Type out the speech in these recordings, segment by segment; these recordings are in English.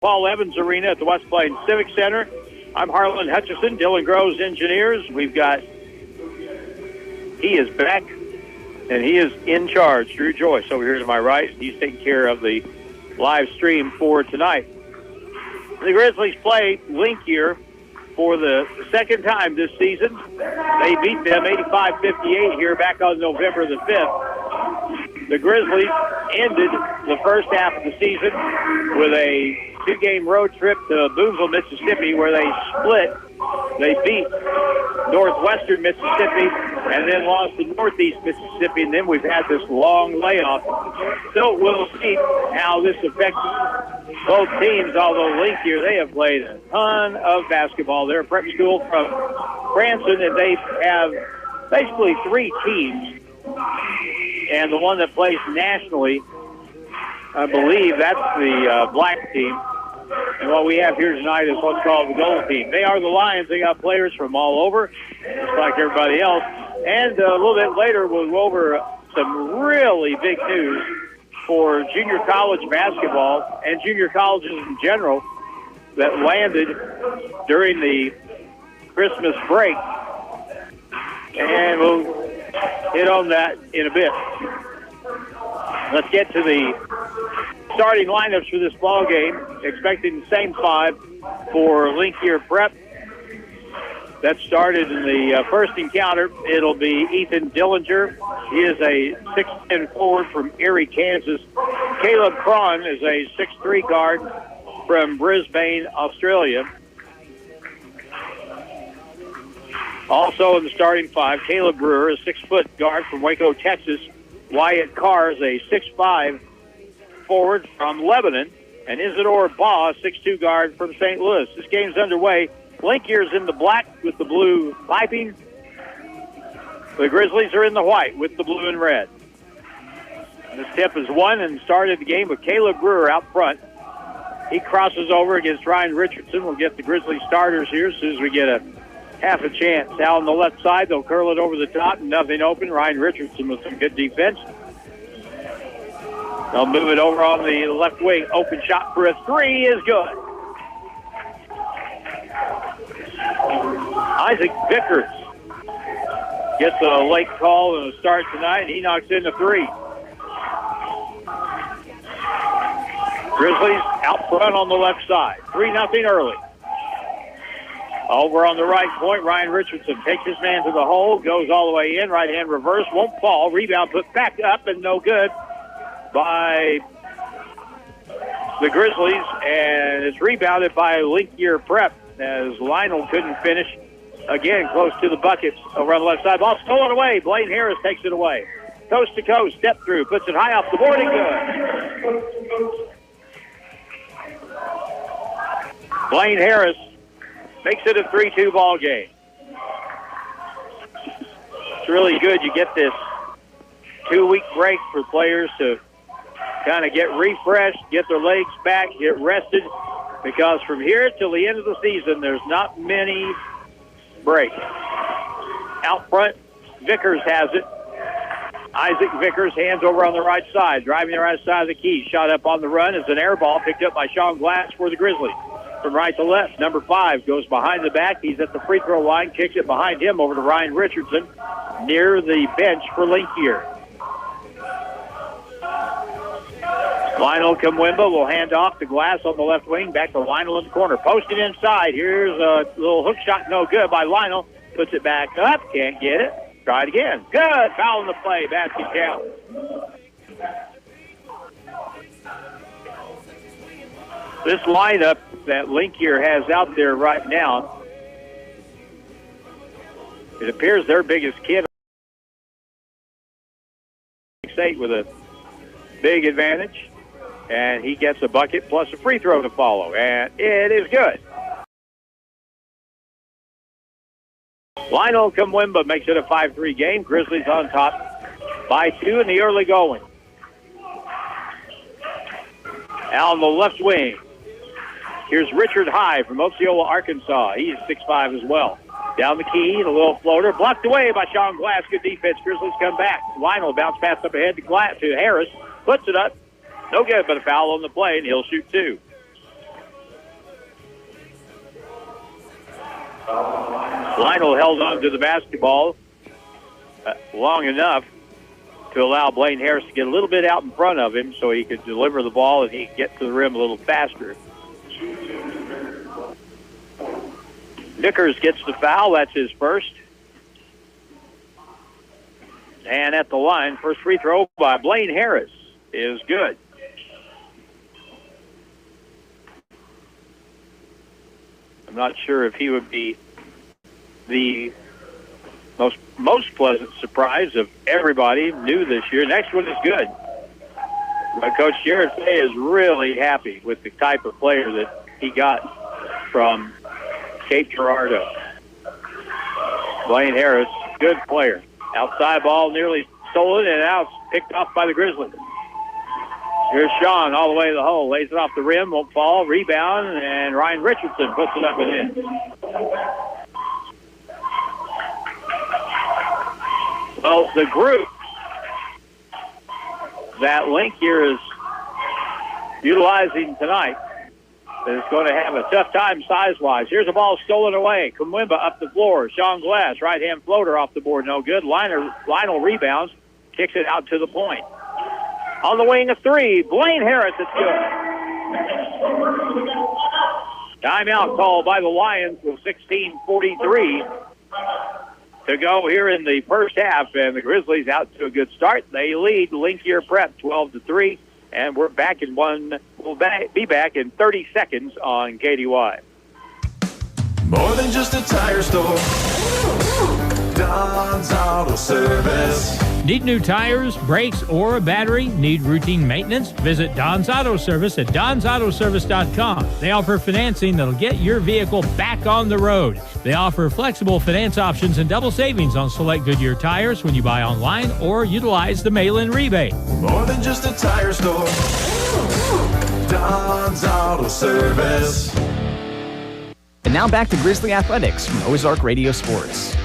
Paul Evans Arena at the West Plains Civic Center. I'm Harlan Hutchison, Dylan Groves Engineers. He is back, and he is in charge. Drew Joyce over here to my right. He's taking care of the live stream for tonight. The Grizzlies play Linkier for the second time this season. They beat them 85-58 here back on November the 5th. The Grizzlies ended the first half of the season with a two-game road trip to Boonville, Mississippi, where they split. They beat Northwestern Mississippi and then lost to Northeast Mississippi, and then we've had this long layoff. So we'll see how this affects both teams, although Linkier, they have played a ton of basketball. They're a prep school from Branson, and they have basically three teams. And the one that plays nationally, I believe that's the black team. And what we have here tonight is what's called the gold team. They are the Lions. They got players from all over, just like everybody else. And a little bit later, we'll go over some really big news for junior college basketball and junior colleges in general that landed during the Christmas break. And we'll hit on that in a bit. Let's get to the starting lineups for this ball game. Expecting the same five for Linkier Prep. That started in the first encounter. It'll be Ethan Dillinger. He is a 6'10" forward from Erie, Kansas. Caleb Cron is a 6'3" guard from Brisbane, Australia. Also in the starting five, Caleb Brewer, a 6-foot guard from Waco, Texas. Wyatt Carr is a 6'5" forward from Lebanon. And Isidore Baugh, 6'2" guard from St. Louis. This game's underway. Linkier's in the black with the blue piping. The Grizzlies are in the white with the blue and red. This tip is won and started the game with Caleb Brewer out front. He crosses over against Ryan Richardson. We'll get the Grizzlies starters here as soon as we get a half a chance. Out on the left side, they'll curl it over the top and nothing open. Ryan Richardson with some good defense. They'll move it over on the left wing. Open shot for a three is good. Isaac Vickers gets a late call and a start tonight. He knocks in the three. Grizzlies out front on the left side. 3-0 early. Over on the right point, Ryan Richardson takes his man to the hole, goes all the way in. Right hand reverse, won't fall. Rebound put back up and no good by the Grizzlies, and it's rebounded by Linkier Prep as Lionel couldn't finish. Again, close to the buckets over on the left side. Ball stolen away. Blaine Harris takes it away. Coast to coast, step through, puts it high off the board and good. Blaine Harris makes it a 3-2 ball game. It's really good. You get this 2-week break for players to kind of get refreshed, get their legs back, get rested, because from here till the end of the season, there's not many breaks. Out front, Vickers has it. Isaac Vickers, hands over on the right side, driving the right side of the key. Shot up on the run is an air ball picked up by Sean Glass for the Grizzlies. From right to left, number 5 goes behind the back. He's at the free throw line, kicks it behind him over to Ryan Richardson near the bench for Linkier. Lionel Kamwimba will hand off to Glass on the left wing. Back to Lionel in the corner. Posted inside. Here's a little hook shot. No good by Lionel. Puts it back up. Can't get it. Try it again. Good. Foul in the play. Basket count. This lineup that Linkier has out there right now, it appears their biggest kid 6'8" with a big advantage. And he gets a bucket plus a free throw to follow. And it is good. Lionel Kamwimba makes it a 5-3 game. Grizzlies on top by 2 in the early going. Out on the left wing, here's Richard High from Osceola, Arkansas. He's 6'5" as well. Down the key, the little floater, blocked away by Sean Glass. Good defense. Grizzlies come back. Lionel bounce pass up ahead to Harris. Puts it up. No good, but a foul on the play, and he'll shoot 2. Lionel held on to the basketball long enough to allow Blaine Harris to get a little bit out in front of him so he could deliver the ball and he could get to the rim a little faster. Vickers gets the foul. That's his first. And at the line, first free throw by Blaine Harris is good. I'm not sure if he would be the most pleasant surprise of everybody new this year. Next one is good. But Coach Jared Fay is really happy with the type of player that he got from Cape Girardeau. Blaine Harris, good player. Outside ball nearly stolen, and now it's picked off by the Grizzlies. Here's Sean all the way to the hole. Lays it off the rim, won't fall. Rebound, and Ryan Richardson puts it up and in. Well, the group that Link here is utilizing tonight is going to have a tough time size-wise. Here's a ball stolen away. Kumwimba up the floor. Sean Glass, right-hand floater off the board, no good. Lionel rebounds, kicks it out to the point. On the wing, a three. Blaine Harris, it's good. Timeout call by the Lions with 16:43 to go here in the first half, and the Grizzlies out to a good start. They lead Linkier Prep 12-3, and we're back in one. We'll be back in 30 seconds on KDY. More than just a tire store. Don's Auto Service. Need new tires, brakes, or a battery? Need routine maintenance? Visit Don's Auto Service at donsautoservice.com. They offer financing that'll get your vehicle back on the road. They offer flexible finance options and double savings on select Goodyear tires when you buy online or utilize the mail-in rebate. More than just a tire store. Don's Auto Service. And now back to Grizzly Athletics from Ozark Radio Sports.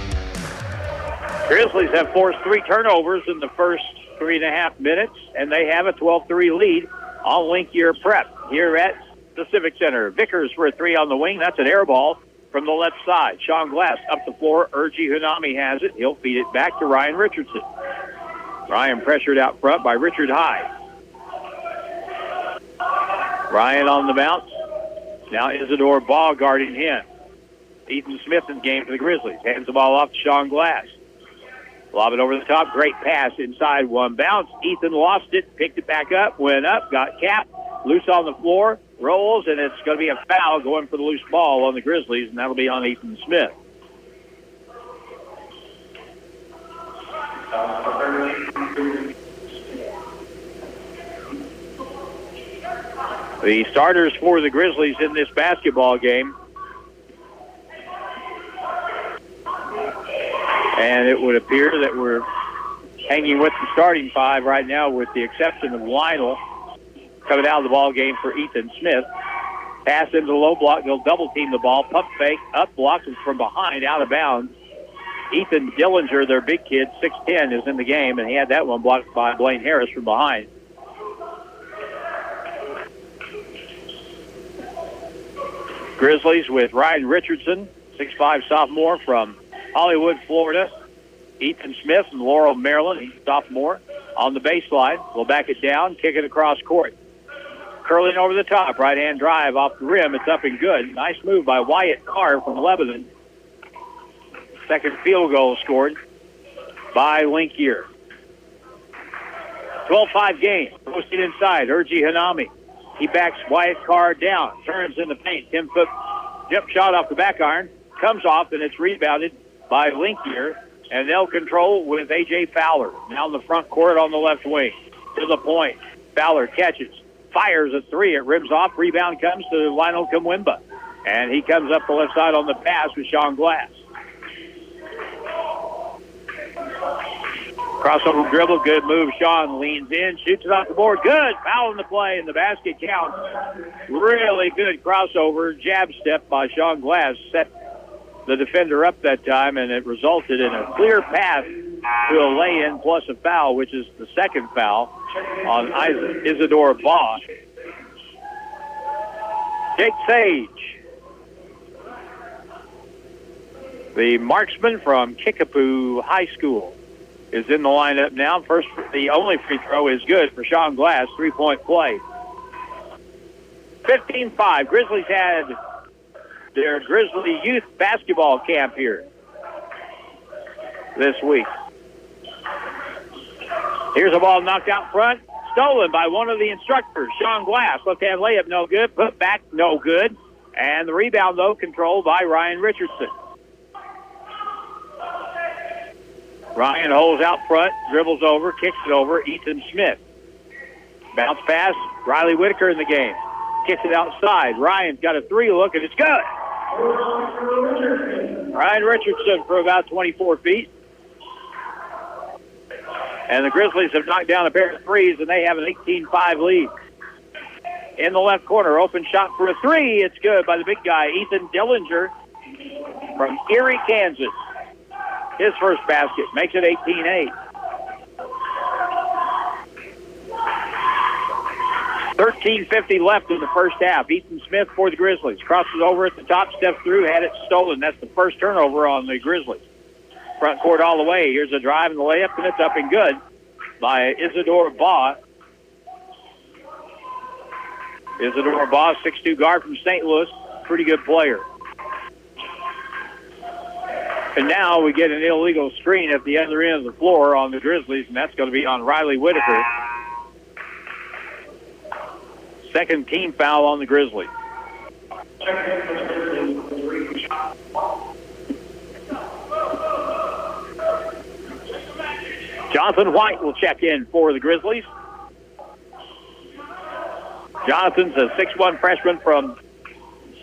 Grizzlies have forced 3 turnovers in the first 3.5 minutes, and they have a 12-3 lead on Linkier Prep here at the Civic Center. Vickers for a 3 on the wing. That's an air ball from the left side. Sean Glass up the floor. Urgi Hunami has it. He'll feed it back to Ryan Richardson. Ryan pressured out front by Richard High. Ryan on the bounce. Now Isidore Baugh guarding him. Ethan Smith in the game for the Grizzlies. Hands the ball off to Sean Glass. Lob it over the top. Great pass inside one bounce. Ethan lost it, picked it back up, went up, got capped, loose on the floor, rolls, and it's going to be a foul going for the loose ball on the Grizzlies, and that'll be on Ethan Smith. The starters for the Grizzlies in this basketball game. And it would appear that we're hanging with the starting 5 right now, with the exception of Lionel coming out of the ball game for Ethan Smith. Pass into the low block. They'll double team the ball. Pump fake. Up blocked from behind, out of bounds. Ethan Dillinger, their big kid, 6'10", is in the game, and he had that one blocked by Blaine Harris from behind. Grizzlies with Ryan Richardson, 6'5" sophomore from Hollywood, Florida. Ethan Smith from Laurel, Maryland. He's a sophomore on the baseline. We'll back it down, kick it across court. Curling over the top, right-hand drive off the rim. It's up and good. Nice move by Wyatt Carr from Lebanon. Second field goal scored by Linkier. 12-5 game. Posted inside. Urgi Hanami. He backs Wyatt Carr down. Turns in the paint. 10-foot jump shot off the back iron. Comes off, and it's rebounded by Linkier. And they'll control with A.J. Fowler. Now in the front court on the left wing. To the point. Fowler catches. Fires a 3. It rims off. Rebound comes to Lionel Kumwimba. And he comes up the left side on the pass with Sean Glass. Crossover dribble. Good move. Sean leans in. Shoots it off the board. Good. Foul in the play. And the basket counts. Really good crossover. Jab step by Sean Glass. Set the defender up that time, and it resulted in a clear pass to a lay-in plus a foul, which is the second foul on Isidore Baugh. Jake Sage The marksman from Kickapoo High School is in the lineup now. The only free throw is good for Sean Glass. 3-point play. 15-5. Grizzlies had their Grizzly Youth Basketball Camp here this week. Here's a ball knocked out front. Stolen by one of the instructors, Sean Glass. Left-hand layup, no good. Put back, no good. And the rebound, though, controlled by Ryan Richardson. Ryan holds out front, dribbles over, kicks it over. Ethan Smith. Bounce pass, Riley Whitaker in the game. Kicks it outside. Ryan's got a three look, and it's good. Ryan Richardson for about 24 feet. And the Grizzlies have knocked down a pair of threes, and they have an 18-5 lead. In the left corner, open shot for a three. It's good by the big guy, Ethan Dillinger from Erie, Kansas. His first basket makes it 18-8. 13:50 left in the first half. Ethan Smith for the Grizzlies. Crosses over at the top, steps through, had it stolen. That's the first turnover on the Grizzlies. Front court all the way. Here's a drive and the layup, and it's up and good by Isidore Baugh. Isidore Baugh, 6'2" guard from St. Louis. Pretty good player. And now we get an illegal screen at the other end of the floor on the Grizzlies, and that's going to be on Riley Whitaker. Second team foul on the Grizzlies. Jonathan White will check in for the Grizzlies. Jonathan's a 6'1" freshman from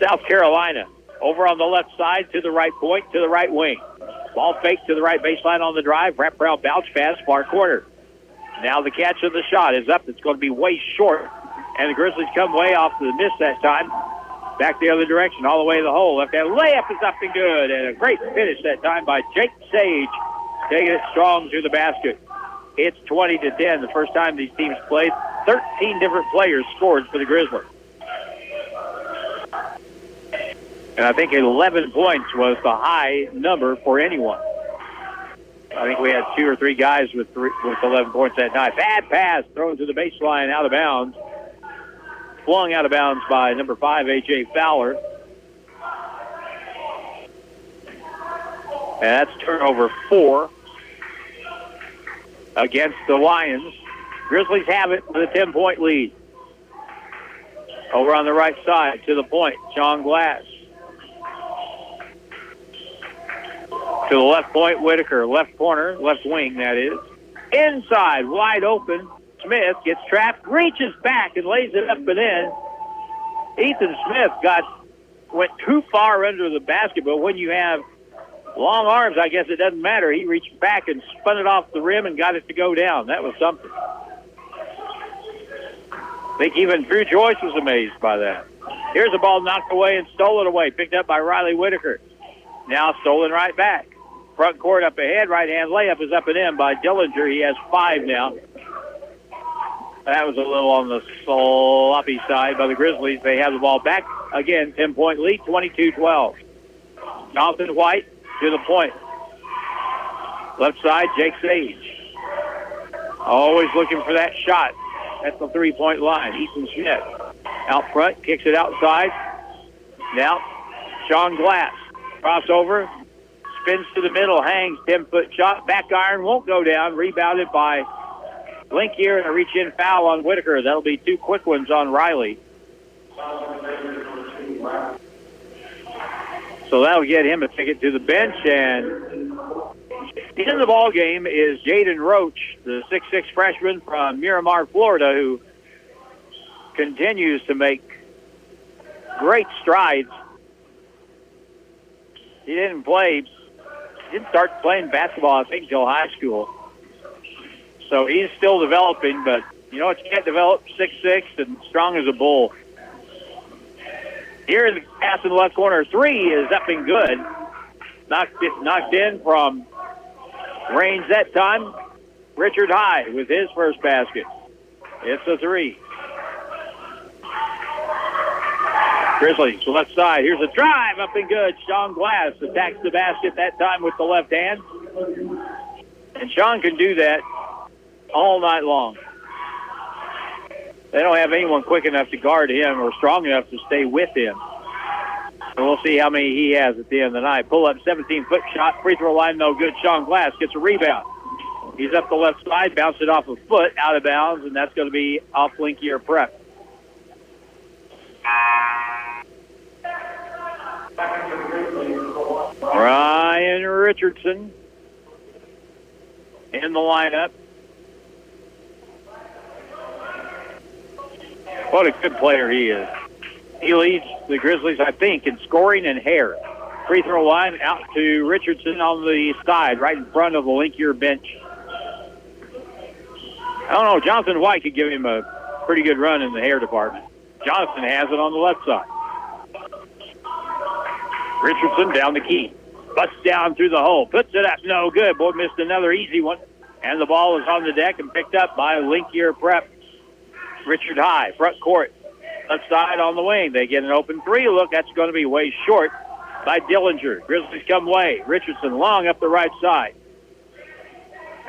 South Carolina. Over on the left side to the right point, to the right wing. Ball fake to the right baseline on the drive. Wrap around bounce pass, far corner. Now the catch of the shot is up. It's going to be way short. And the Grizzlies come way off to the miss that time. Back the other direction, all the way to the hole. Left hand layup is up and good. And a great finish that time by Jake Sage. Taking it strong to the basket. It's 20-10. The first time these teams played, 13 different players scored for the Grizzlies. And I think 11 points was the high number for anyone. I think we had 2 or 3 guys with 11 points that night. Bad pass thrown to the baseline, out of bounds. Flung out of bounds by number 5, A.J. Fowler. And that's turnover 4 against the Lions. Grizzlies have it with a 10-point lead. Over on the right side to the point, Sean Glass. To the left point, Whitaker. Left corner, left wing, that is. Inside, wide open. Smith gets trapped, reaches back, and lays it up and in. Ethan Smith went too far under the basket, but when you have long arms, I guess it doesn't matter. He reached back and spun it off the rim and got it to go down. That was something. I think even Drew Joyce was amazed by that. Here's a ball knocked away and stolen away, picked up by Riley Whitaker. Now stolen right back. Front court up ahead, right-hand layup is up and in by Dillinger. He has 5 now. That was a little on the sloppy side by the Grizzlies. They have the ball back. Again, 10-point lead, 22-12. Jonathan White to the point. Left side, Jake Sage. Always looking for that shot at the 3-point line. Ethan Smith out front, kicks it outside. Now, Sean Glass. Crossover, spins to the middle, hangs, 10-foot shot. Back iron won't go down. Rebounded by Linkier and a reach-in foul on Whitaker. That'll be 2 quick ones on Riley. So that'll get him a ticket to the bench. And in the ball game is Jaden Roach, the 6'6" freshman from Miramar, Florida, who continues to make great strides. He didn't start playing basketball, I think, until high school. So he's still developing, but you know what? You can't develop 6'6" and strong as a bull. Here in the pass in the left corner, 3 is up and good. Knocked in from range that time. Richard Hyde with his first basket. It's a 3. Grizzlies, left side. Here's a drive up and good. Sean Glass attacks the basket that time with the left hand. And Sean can do that all night long. They don't have anyone quick enough to guard him or strong enough to stay with him. And we'll see how many he has at the end of the night. Pull up 17-foot shot. Free throw line, no good. Sean Glass gets a rebound. He's up the left side, bounced it off a foot, out of bounds, and that's going to be off Linkier Prep. Ryan Richardson in the lineup. What a good player he is. He leads the Grizzlies, I think, in scoring and hair. Free throw line out to Richardson on the side, right in front of the Linkier bench. I don't know, Jonathan White could give him a pretty good run in the hair department. Jonathan has it on the left side. Richardson down the key. Busts down through the hole. Puts it up. No good. Boy, missed another easy one. And the ball is on the deck and picked up by Linkier Prep. Richard High, front court. Left side on the wing. They get an open three. Look, that's going to be way short by Dillinger. Grizzlies come away. Richardson long up the right side.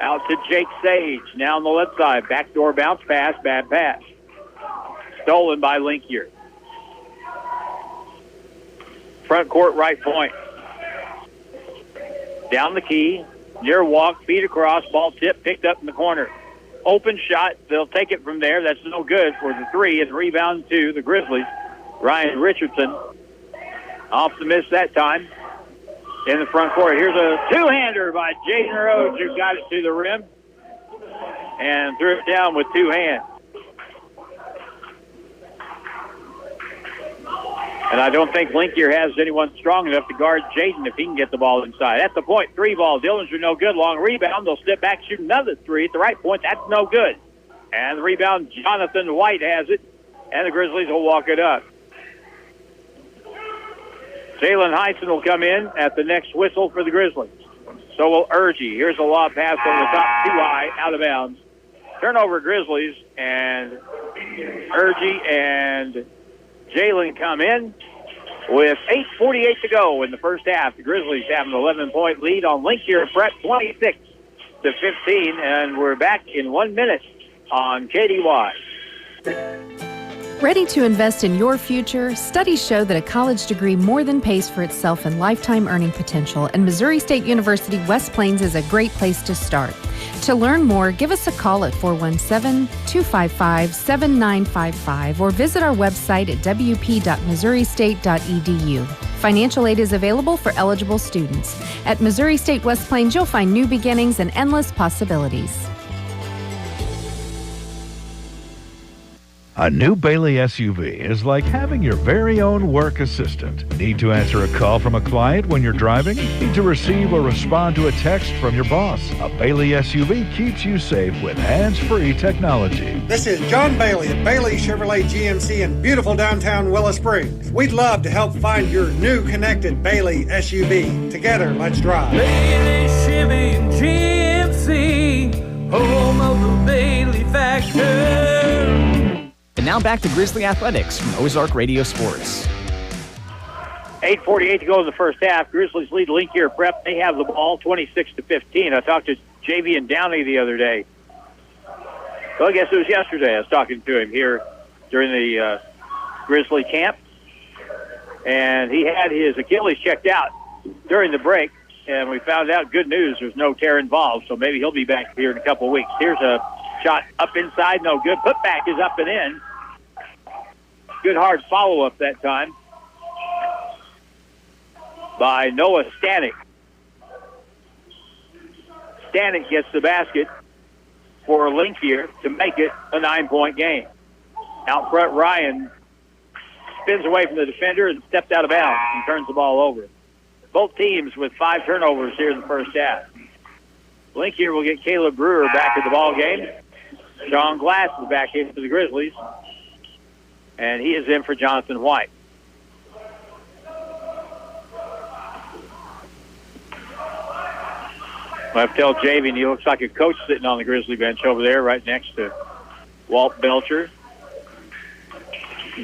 Out to Jake Sage. Now on the left side. Backdoor bounce pass. Bad pass. Stolen by Linkier. Front court right point. Down the key. Near walk. Feet across. Ball tip. Picked up in the corner. Open shot. They'll take it from there. That's no good for the three. And rebound to the Grizzlies. Ryan Richardson. Off the miss that time. In the front court. Here's a two-hander by Jaden Rhodes, who got it to the rim and threw it down with two hands. And I don't think Linkier has anyone strong enough to guard Jaden if he can get the ball inside. At the point, three ball. Dillinger no good. Long rebound. They'll step back, shoot another three at the right point. That's no good. And the rebound, Jonathan White has it. And the Grizzlies will walk it up. Jalen Heisen will come in at the next whistle for the Grizzlies. So will Urgie. Here's a lob pass over the top, too high, out of bounds. Turnover Grizzlies, and Urgie and Jalen come in with 8:48 to go in the first half. The Grizzlies have an 11-point lead on Linkier Prep, 26-15, and we're back in 1 minute on KDY. Ready to invest in your future? Studies show that a college degree more than pays for itself in lifetime earning potential, and Missouri State University West Plains is a great place to start. To learn more, give us a call at 417-255-7955 or visit our website at wp.missouristate.edu. Financial aid is available for eligible students. At Missouri State West Plains, you'll find new beginnings and endless possibilities. A new Bailey SUV is like having your very own work assistant. Need to answer a call from a client when you're driving? Need to receive or respond to a text from your boss? A Bailey SUV keeps you safe with hands-free technology. This is John Bailey at Bailey Chevrolet GMC in beautiful downtown Willow Springs. We'd love to help find your new connected Bailey SUV. Together, let's drive. Bailey Chevy and GMC, home of the Bailey Factor. And now back to Grizzly Athletics from Ozark Radio Sports. 8:48 to go in the first half. Grizzlies lead Linkier Prep. They have the ball 26-15. I talked to Javian Downey the other day. Well, I guess it was yesterday. I was talking to him here during the Grizzly camp. And he had his Achilles checked out during the break. And we found out, good news, there's no tear involved. So maybe he'll be back here in a couple of weeks. Here's a shot up inside, no good. Putback is up and in. Good hard follow-up that time by Noah Stanek. Stanek gets the basket for Linkier to make it a 9-point game. Out front, Ryan spins away from the defender and steps out of bounds and turns the ball over. Both teams with 5 turnovers here in the first half. Linkier will get Caleb Brewer back to the ball game. Sean Glass is back in for the Grizzlies, and he is in for Jonathan White. I have to tell Javian he looks like a coach sitting on the Grizzly bench over there right next to Walt Belcher.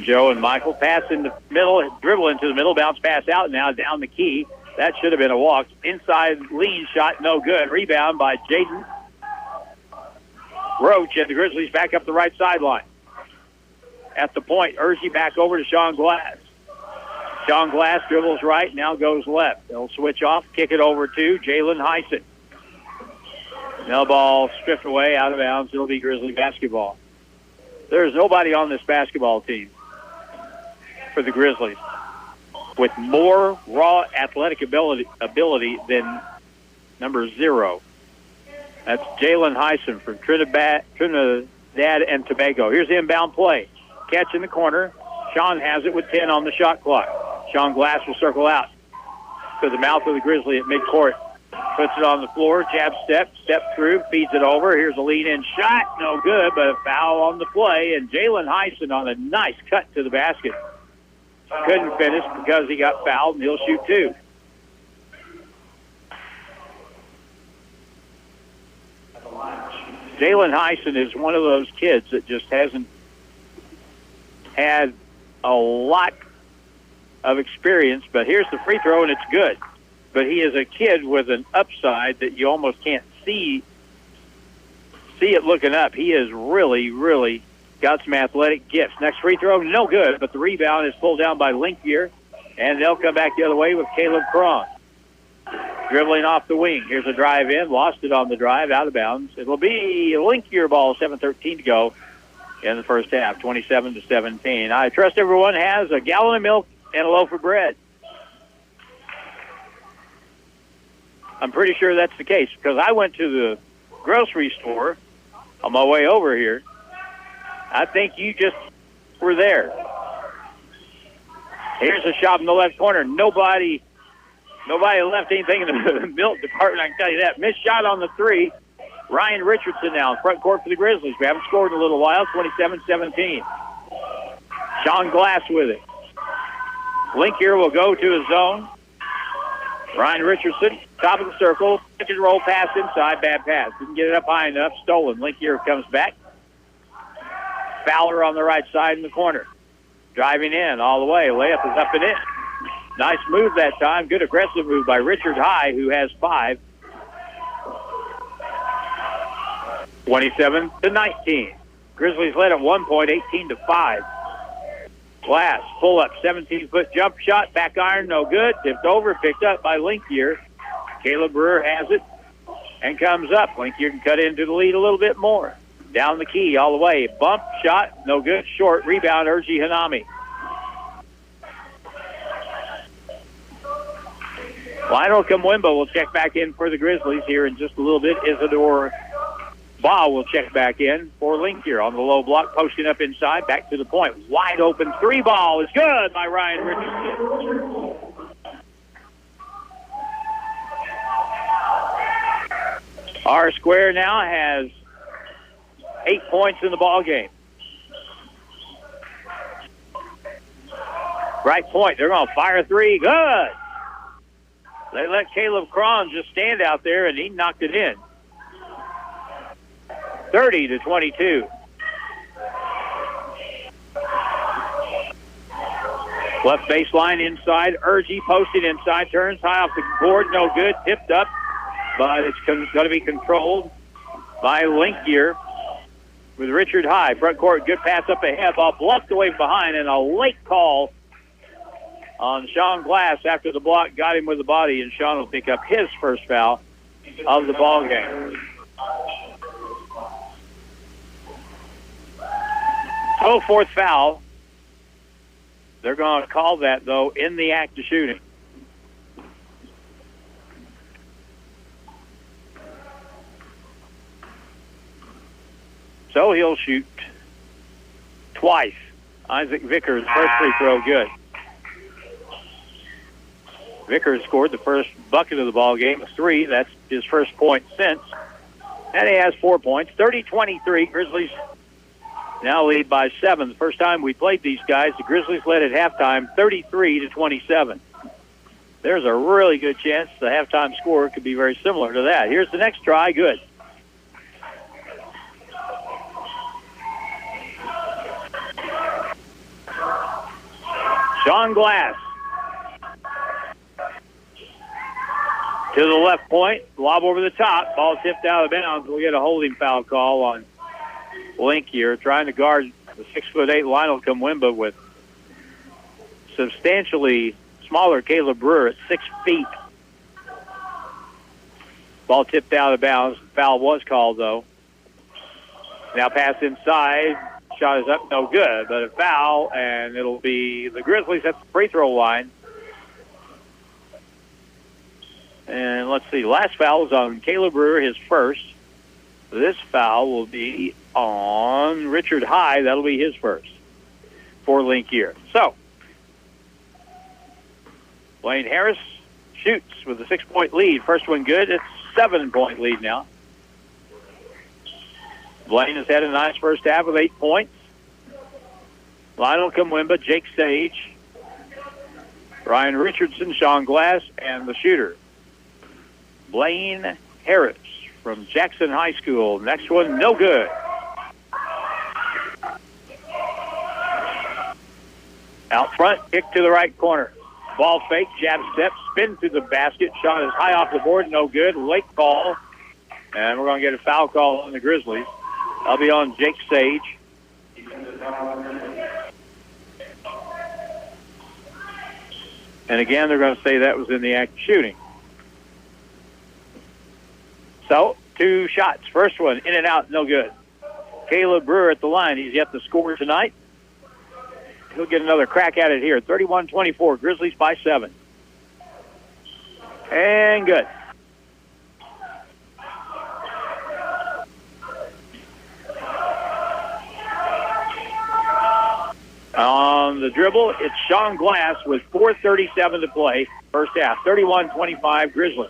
Joe and Michael pass in the middle, dribble into the middle, bounce pass out, now down the key. That should have been a walk. Inside lean shot, no good. Rebound by Jaden Roach, and the Grizzlies back up the right sideline. At the point, Urgie back over to Sean Glass. Sean Glass dribbles right, now goes left. They'll switch off, kick it over to Jalen Heisen. Now ball stripped away, out of bounds. It'll be Grizzly basketball. There's nobody on this basketball team for the Grizzlies with more raw athletic ability than number 0. That's Jalen Heisen from Trinidad and Tobago. Here's the inbound play. Catch in the corner. Sean has it with 10 on the shot clock. Sean Glass will circle out to the mouth of the Grizzly at midcourt. Puts it on the floor, jab step through, feeds it over. Here's a lead-in shot, no good, but a foul on the play, and Jalen Heisen on a nice cut to the basket. Couldn't finish because he got fouled, and he'll shoot 2. Jalen Heisen is one of those kids that just hasn't had a lot of experience, but here's the free throw, and it's good. But he is a kid with an upside that you almost can't see it looking up. He is really, really got some athletic gifts. Next free throw, no good, but the rebound is pulled down by Linkier, and they'll come back the other way with Caleb Cron. Dribbling off the wing. Here's a drive in, lost it on the drive, out of bounds. It'll be Linkier ball, 7:13 to go in the first half, 27-17. I trust everyone has a gallon of milk and a loaf of bread. I'm pretty sure that's the case because I went to the grocery store on my way over here. I think you just were there. Here's a shot in the left corner. Nobody left anything in the milk department, I can tell you that. Missed shot on the 3. Ryan Richardson now in front court for the Grizzlies. We haven't scored in a little while, 27-17. Sean Glass with it. Linkier will go to his zone. Ryan Richardson, top of the circle, pick and roll pass inside, bad pass. Didn't get it up high enough, stolen. Linkier comes back. Fowler on the right side in the corner. Driving in all the way. Layup is up and in. Nice move that time. Good aggressive move by Richard High, who has 5. 27-19. Grizzlies led at 1 point, 18-5. Glass, pull up, 17-foot jump shot, back iron, no good. Tipped over, picked up by Linkier. Caleb Brewer has it and comes up. Linkier can cut into the lead a little bit more. Down the key all the way. Bump, shot, no good. Short, rebound, Urgie Hanami. Lionel Kamwimba will check back in for the Grizzlies here in just a little bit. Isidore Baugh will check back in for Linkier on the low block, posting up inside, back to the point. Wide open 3 ball is good by Ryan Richardson. R Square now has 8 points in the ball game. Right point, they're going to fire 3. Good. They let Caleb Cron just stand out there, and he knocked it in. 30-22. Left baseline inside. Urgie posted inside. Turns high off the board. No good. Tipped up. But it's going to be controlled by Linkier with Richard High. Front court. Good pass up ahead. Ball bluffed away behind. And a late call on Sean Glass after the block got him with the body. And Sean will pick up his first foul of the ball game. Oh, 4th foul. They're going to call that, though, in the act of shooting. So he'll shoot twice. Isaac Vickers, first free throw, good. Vickers scored the first bucket of the ball game, 3. That's his first point since. And he has 4 points. 30-23. Grizzlies now lead by 7. The first time we played these guys, the Grizzlies led at halftime 33-27. There's a really good chance the halftime score could be very similar to that. Here's the next try. Good. Sean Glass to the left point, lob over the top, ball tipped out of bounds. We'll get a holding foul call on Link here, trying to guard the 6'8" Lionel Kumwimba with substantially smaller Caleb Brewer at 6 feet. Ball tipped out of bounds. Foul was called, though. Now pass inside. Shot is up, no good, but a foul, and it'll be the Grizzlies at the free throw line. And let's see, last foul was on Caleb Brewer, his first. This foul will be on Richard High. That'll be his first for Link here. So, Blaine Harris shoots with a 6-point lead. First one good. It's 7-point lead now. Blaine has had a nice first half with 8 points. Lionel Kumwimba, Jake Sage, Ryan Richardson, Sean Glass, and the shooter, Blaine Harris from Jackson High School. Next one, no good. Out front, kick to the right corner. Ball fake, jab step, spin through the basket. Shot is high off the board, no good. Late call. And we're going to get a foul call on the Grizzlies. I'll be on Jake Sage. And again, they're going to say that was in the act of shooting. So, 2 shots. First one, in and out, no good. Caleb Brewer at the line. He's yet to score tonight. He'll get another crack at it here. 31-24, Grizzlies by 7. And good. On the dribble, it's Sean Glass with 4:37 to play. First half, 31-25, Grizzlies.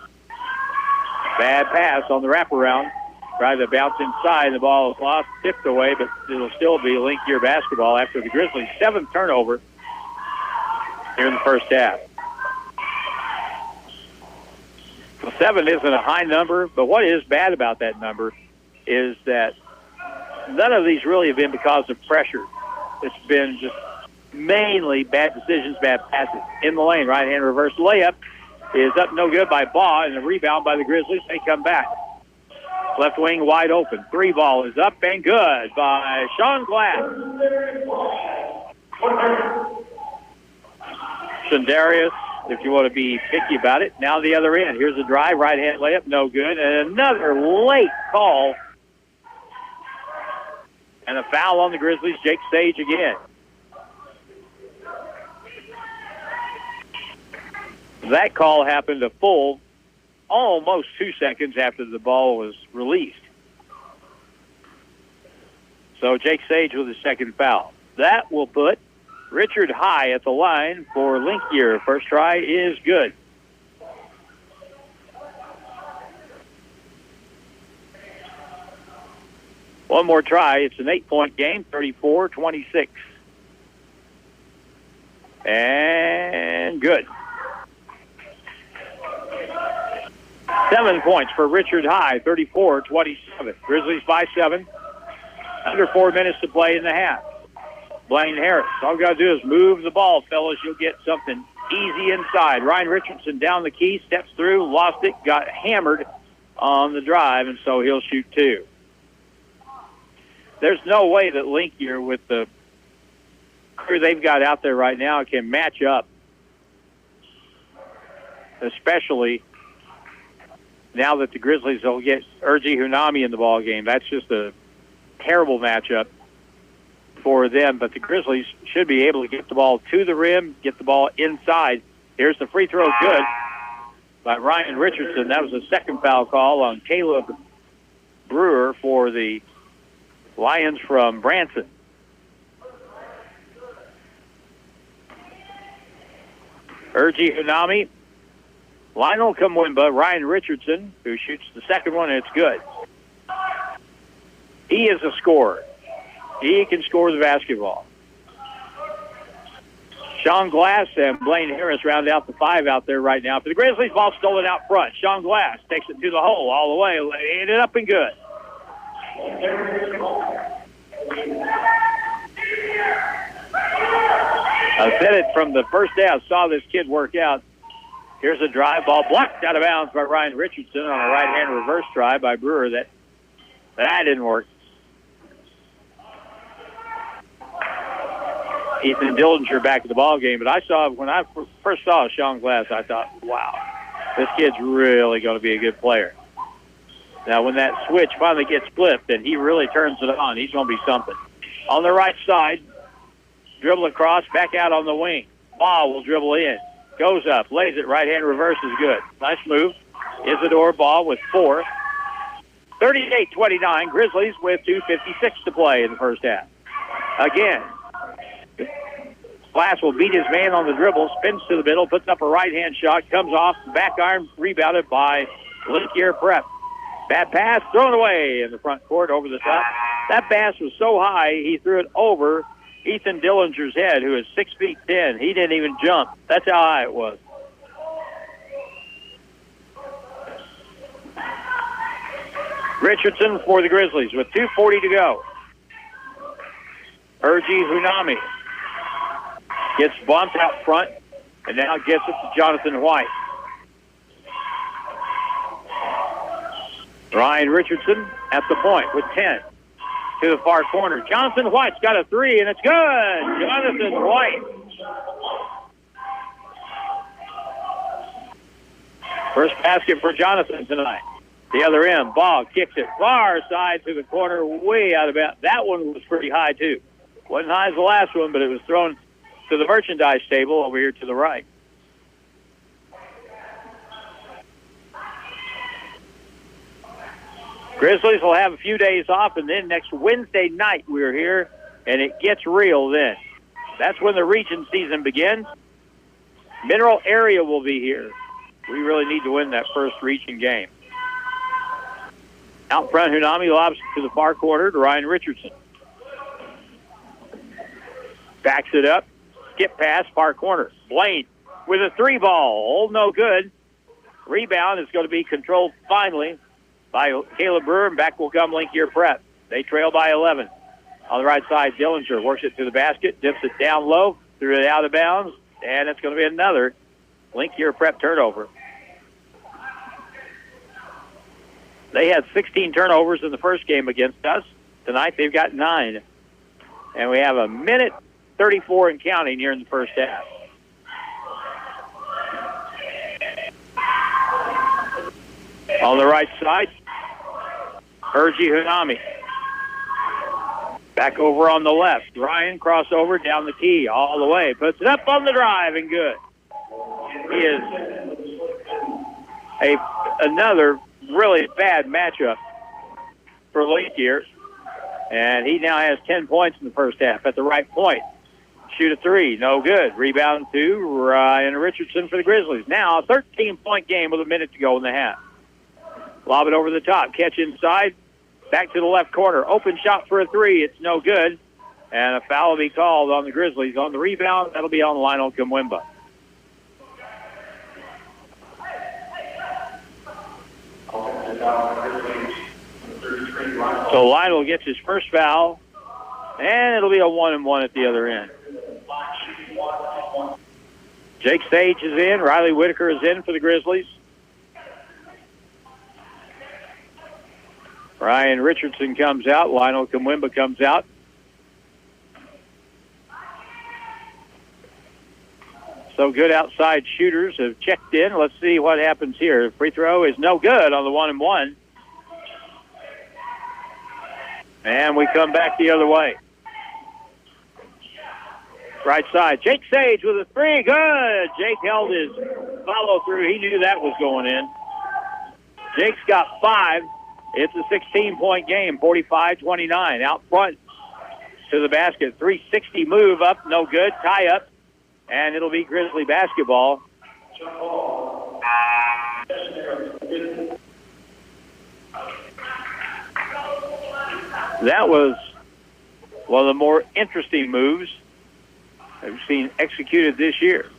Bad pass on the wraparound. Tried to bounce inside. The ball is lost, tipped away, but it'll still be Link Gear basketball after the Grizzlies' 7th turnover here in the first half. So 7 isn't a high number, but what is bad about that number is that none of these really have been because of pressure. It's been just mainly bad decisions, bad passes. In the lane, right-hand reverse layup is up no good by Baugh, and a rebound by the Grizzlies. They come back. Left wing wide open. 3 ball is up and good by Sean Glass. Sundarius, if you want to be picky about it. Now the other end. Here's a drive, right-hand layup, no good. And another late call. And a foul on the Grizzlies. Jake Sage again. That call happened a full almost 2 seconds after the ball was released. So Jake Sage with his second foul. That will put Richard High at the line for Link Gear. First try is good. One more try. It's an 8-point game, 34-26. And good. 7 points for Richard High, 34-27. Grizzlies by 7. Under 4 minutes to play in the half. Blaine Harris. All you got to do is move the ball, fellas. You'll get something easy inside. Ryan Richardson down the key, steps through, lost it, got hammered on the drive, and so he'll shoot 2. There's no way that Link Gear, with the crew they've got out there right now, can match up, especially now that the Grizzlies will get Urgi Hunami in the ball game. That's just a terrible matchup for them. But the Grizzlies should be able to get the ball to the rim, get the ball inside. Here's the free throw, good by Ryan Richardson. That was a second foul call on Caleb Brewer for the Lions from Branson. Urgi Hunami, Lionel Kumwimba, Ryan Richardson, who shoots the second one, and it's good. He is a scorer. He can score the basketball. Sean Glass and Blaine Harris round out the 5 out there right now. For the Grizzlies, ball stolen out front. Sean Glass takes it to the hole all the way. Laid it up and good. I said it from the first day I saw this kid work out. Here's a drive ball blocked out of bounds by Ryan Richardson on a right-hand reverse try by Brewer. That didn't work. Ethan Dillinger back at the ball game, but I saw when I first saw Sean Glass, I thought, wow, this kid's really going to be a good player. Now, when that switch finally gets flipped and he really turns it on, he's going to be something. On the right side, dribble across, back out on the wing. Ball will dribble in. Goes up, lays it, right-hand reverse is good. Nice move. Isidore Ball with 4. 38-29, Grizzlies with 2:56 to play in the first half. Again, Glass will beat his man on the dribble, spins to the middle, puts up a right-hand shot, comes off, back iron, rebounded by Linkier Prep. Bad pass, thrown away in the front court over the top. That pass was so high, he threw it over Ethan Dillinger's head, who is 6'10". He didn't even jump. That's how high it was. Richardson for the Grizzlies with 2:40 to go. Urgi Hunami gets bumped out front and now gets it to Jonathan White. Ryan Richardson at the point with 10 to the far corner. Jonathan White's got a 3, and it's good. Jonathan White. First basket for Jonathan tonight. The other end, Ball kicks it far side to the corner, way out of bounds. That one was pretty high, too. Wasn't high as the last one, but it was thrown to the merchandise table over here to the right. Grizzlies will have a few days off, and then next Wednesday night we're here, and it gets real then. That's when the region season begins. Mineral Area will be here. We really need to win that first region game. Out front, Hunami lobs to the far corner to Ryan Richardson. Backs it up. Skip pass, far corner. Blaine with a 3 ball. Oh, no good. Rebound is going to be controlled finally by Caleb Brewer, and back will come Linkier Prep. They trail by 11. On the right side, Dillinger works it to the basket, dips it down low, threw it out of bounds, and it's going to be another Linkier Prep turnover. They had 16 turnovers in the first game against us. Tonight they've got 9. And we have a minute 34 and counting here in the first half. On the right side, Urgi Hunami. Back over on the left. Ryan crossover down the key all the way. Puts it up on the drive and good. He is another really bad matchup for Linkier. And he now has 10 points in the first half at the right point. Shoot a 3, no good. Rebound to Ryan Richardson for the Grizzlies. Now a 13-point game with a minute to go in the half. Lob it over the top. Catch inside. Back to the left corner. Open shot for a 3. It's no good. And a foul will be called on the Grizzlies. On the rebound, that'll be on Lionel Kimwemba. So Lionel gets his first foul. And it'll be a 1-and-1 at the other end. Jake Sage is in. Riley Whitaker is in for the Grizzlies. Ryan Richardson comes out. Lionel Kimwemba comes out. So good outside shooters have checked in. Let's see what happens here. Free throw is no good on the 1-and-1. And we come back the other way. Right side. Jake Sage with a 3. Good. Jake held his follow-through. He knew that was going in. Jake's got 5. It's a 16-point game, 45-29. Out front to the basket. 360 move up, no good. Tie up, and it'll be Grizzly basketball. That was one of the more interesting moves I've seen executed this year.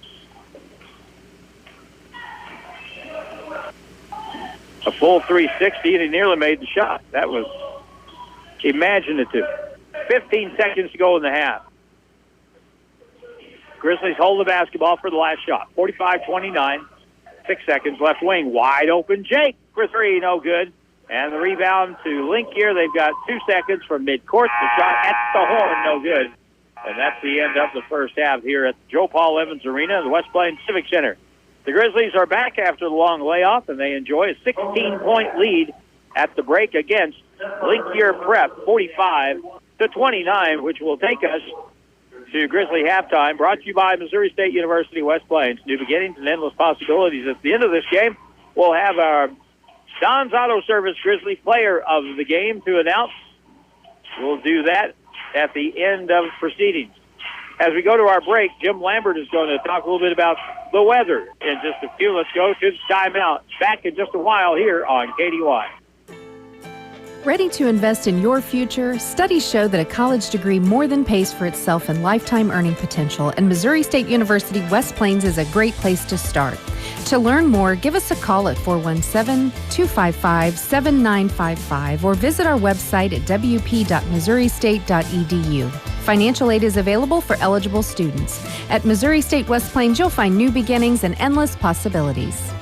A full 360, and he nearly made the shot. That was imaginative. 15 seconds to go in the half. Grizzlies hold the basketball for the last shot. 45-29, 6 seconds left wing. Wide open, Jake for three, no good. And the rebound to Linkier. They've got 2 seconds from midcourt. The shot at the horn, no good. And that's the end of the first half here at Joe Paul Evans Arena, the West Plains Civic Center. The Grizzlies are back after the long layoff, and they enjoy a 16-point lead at the break against Linkier Prep, 45-29, which will take us to Grizzly halftime, brought to you by Missouri State University West Plains. New beginnings and endless possibilities. At the end of this game, we'll have our Don's Auto Service Grizzly player of the game to announce. We'll do that at the end of proceedings. As we go to our break, Jim Lambert is going to talk a little bit about the weather in just a few. Let's go to the timeout. Back in just a while here on KDY. Ready to invest in your future? Studies show that a college degree more than pays for itself in lifetime earning potential, and Missouri State University West Plains is a great place to start. To learn more, give us a call at 417-255-7955 or visit our website at wp.missouristate.edu. Financial aid is available for eligible students. At Missouri State West Plains, you'll find new beginnings and endless possibilities.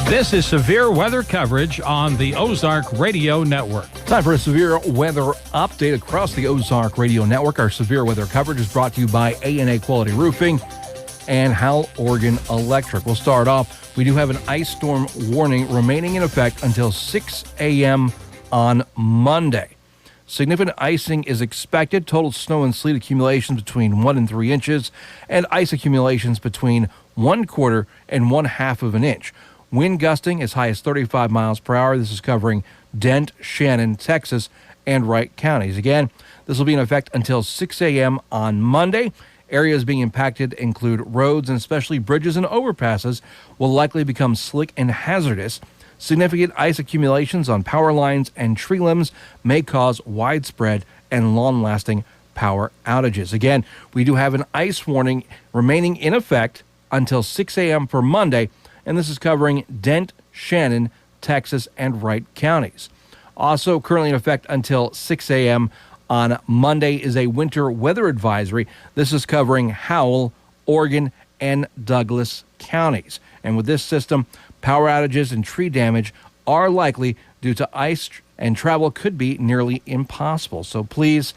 This is severe weather coverage on the Ozark Radio Network. Time for a severe weather update across the Ozark Radio Network. Our severe weather coverage is brought to you by A&A Quality Roofing and Howell Oregon Electric. We'll start off. We do have an ice storm warning remaining in effect until 6 a.m. on Monday. Significant icing is expected. Total snow and sleet accumulations between 1 and 3 inches, and ice accumulations between 1/4 and 1/2 of an inch. Wind gusting as high as 35 miles per hour. This is covering Dent, Shannon, Texas, and Wright counties. Again, this will be in effect until 6 a.m. on Monday. Areas being impacted include roads and especially bridges and overpasses will likely become slick and hazardous. Significant ice accumulations on power lines and tree limbs may cause widespread and long-lasting power outages. Again, we do have an ice warning remaining in effect until 6 a.m. for Monday, and this is covering Dent, Shannon, Texas, and Wright counties. Also currently in effect until 6 a.m. on Monday is a winter weather advisory. This is covering Howell, Oregon, and Douglas counties. And with this system, power outages and tree damage are likely due to ice, and travel could be nearly impossible. So please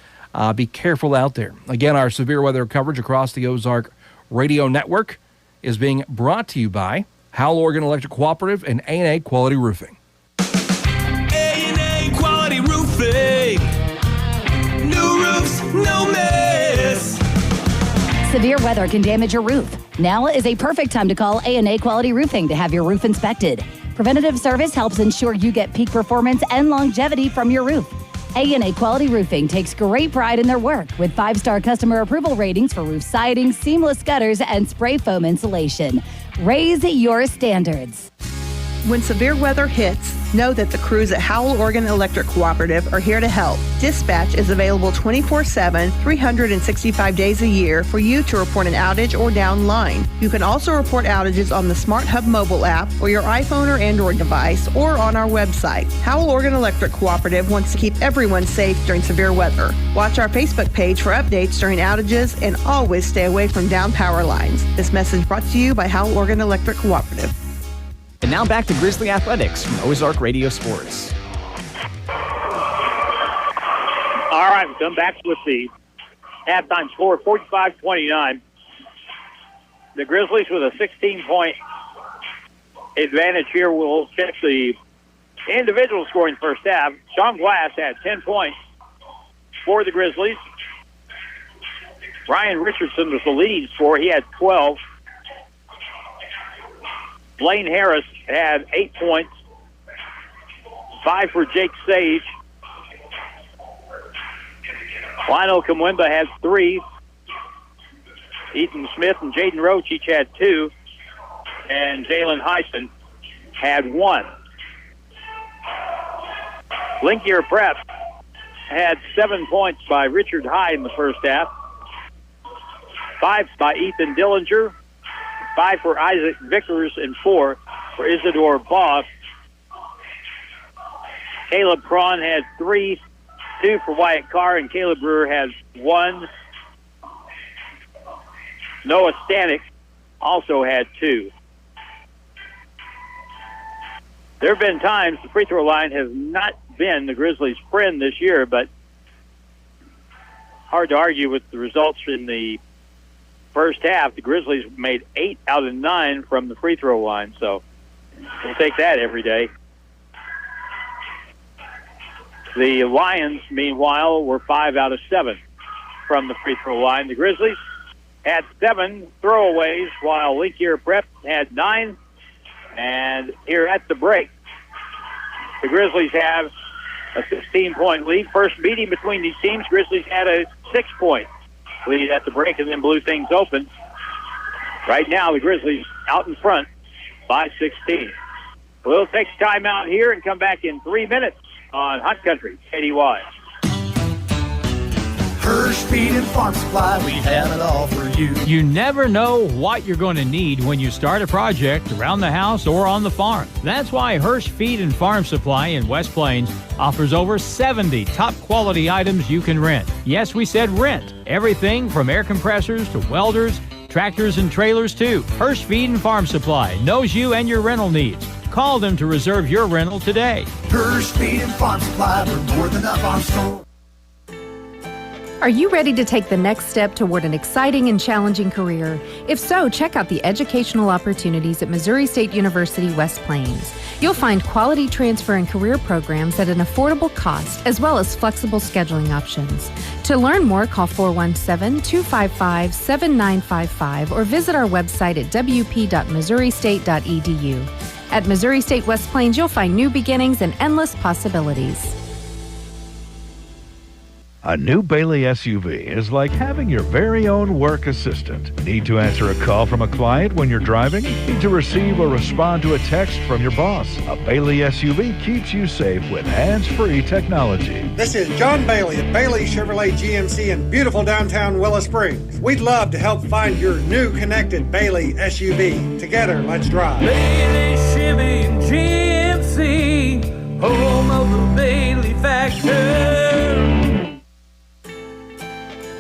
be careful out there. Again, our severe weather coverage across the Ozark Radio Network is being brought to you by Howell Oregon Electric Cooperative and A&A Quality Roofing. A&A Quality Roofing. New roofs, no mess. Severe weather can damage your roof. Now is a perfect time to call A&A Quality Roofing to have your roof inspected. Preventative service helps ensure you get peak performance and longevity from your roof. A&A Quality Roofing takes great pride in their work with 5-star customer approval ratings for roof siding, seamless gutters, and spray foam insulation. Raise your standards. When severe weather hits, know that the crews at Howell Oregon Electric Cooperative are here to help. Dispatch is available 24/7, 365 days a year for you to report an outage or down line. You can also report outages on the Smart Hub mobile app or your iPhone or Android device or on our website. Howell Oregon Electric Cooperative wants to keep everyone safe during severe weather. Watch our Facebook page for updates during outages and always stay away from down power lines. This message brought to you by Howell Oregon Electric Cooperative. And now back to Grizzly Athletics from Ozark Radio Sports. All right, we come back with the halftime score, 45-29. The Grizzlies with a 16-point advantage here. We'll check the individual scoring first half. Sean Glass had 10 points for the Grizzlies. Ryan Richardson was the leading scorer. He had 12. Blaine Harris had 8 points, 5 for Jake Sage. Lionel Kamwemba had 3. Ethan Smith and Jaden Roach each had 2. And Jalen Heisen had 1. Linkier Prep had 7 points by Richard Hyde in the first half. 5 by Ethan Dillinger. 5 for Isaac Vickers and 4 for Isidore Boss. Caleb Cron had 3 2 for Wyatt Carr, and Caleb Brewer has 1. Noah Stanek also had 2. There have been times the free throw line has not been the Grizzlies' friend this year, but hard to argue with the results in the first half. The Grizzlies made 8 out of 9 from the free throw line, so we'll take that every day. The Lions, meanwhile, were 5 out of 7 from the free throw line. The Grizzlies had 7 throwaways, while Linkier Prep had 9. And here at the break, the Grizzlies have a 16-point lead. First meeting between these teams, Grizzlies had a 6-point lead at the break and then blew things open. Right now, the Grizzlies out in front by 16. We'll take a timeout here and come back in 3 minutes on Hunt Country, KDY. Hirsch Feed and Farm Supply, we have it all for you. You never know what you're going to need when you start a project around the house or on the farm. That's why Hirsch Feed and Farm Supply in West Plains offers over 70 top quality items you can rent. Yes, we said rent. Everything from air compressors to welders, tractors and trailers too. Hirsch Feed and Farm Supply knows you and your rental needs. Call them to reserve your rental today. Hirsch Feed and Farm Supply, we're more than up on store. Are you ready to take the next step toward an exciting and challenging career? If so, check out the educational opportunities at Missouri State University West Plains. You'll find quality transfer and career programs at an affordable cost, as well as flexible scheduling options. To learn more, call 417-255-7955 or visit our website at wp.missouristate.edu. At Missouri State West Plains, you'll find new beginnings and endless possibilities. A new Bailey SUV is like having your very own work assistant. Need to answer a call from a client when you're driving? Need to receive or respond to a text from your boss? A Bailey SUV keeps you safe with hands-free technology. This is John Bailey at Bailey Chevrolet GMC in beautiful downtown Willow Springs. We'd love to help find your new connected Bailey SUV. Together, let's drive. Bailey Chevy and GMC, home of the Bailey Factor.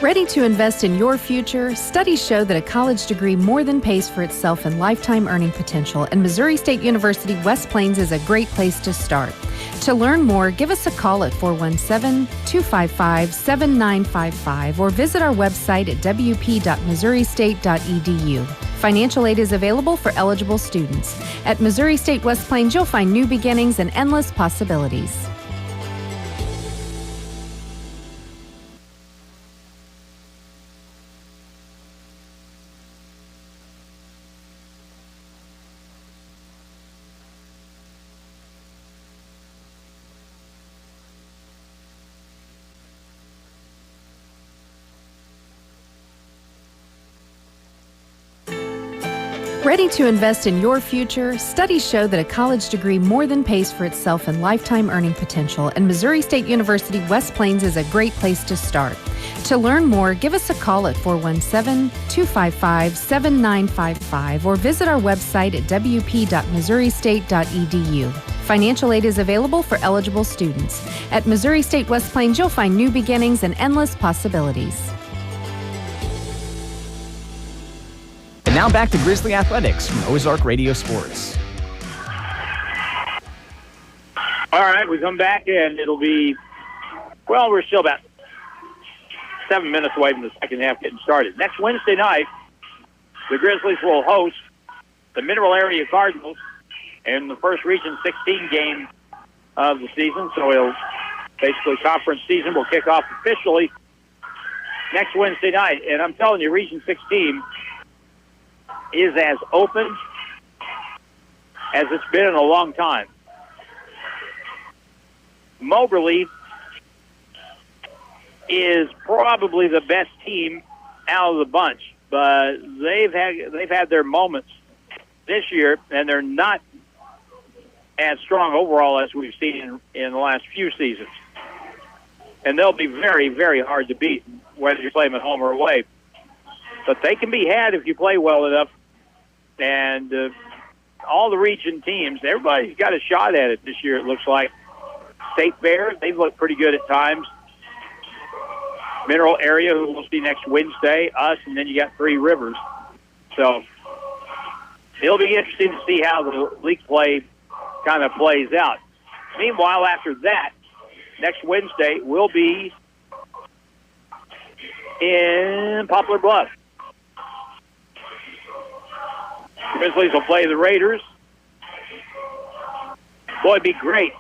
Ready to invest in your future? Studies show that a college degree more than pays for itself in lifetime earning potential, and Missouri State University West Plains is a great place to start. To learn more, give us a call at 417-255-7955 or visit our website at wp.missouristate.edu. Financial aid is available for eligible students. At Missouri State West Plains, you'll find new beginnings and endless possibilities. Ready to invest in your future? Studies show that a college degree more than pays for itself in lifetime earning potential, and Missouri State University West Plains is a great place to start. To learn more, give us a call at 417-255-7955 or visit our website at wp.missouristate.edu. Financial aid is available for eligible students. At Missouri State West Plains, you'll find new beginnings and endless possibilities. Now back to Grizzly Athletics from Ozark Radio Sports. All right, we come back, and it'll be, well, we're still about 7 minutes away from the second half getting started. Next Wednesday night, the Grizzlies will host the Mineral Area Cardinals in the first Region 16 game of the season. So it'll basically conference season will kick off officially next Wednesday night. And I'm telling you, Region 16 is as open as it's been in a long time. Moberly is probably the best team out of the bunch, but they've had their moments this year, and they're not as strong overall as we've seen in the last few seasons. And they'll be very, very hard to beat, whether you play them at home or away. But they can be had if you play well enough. And all the region teams, everybody's got a shot at it this year, it looks like. State Bears, they've looked pretty good at times. Mineral area, who we'll see next Wednesday, us, and then you got Three Rivers. So it'll be interesting to see how the league play kind of plays out. Meanwhile, after that, next Wednesday will be in Poplar Bluff. Grizzlies will play the Raiders. Boy, it'd be great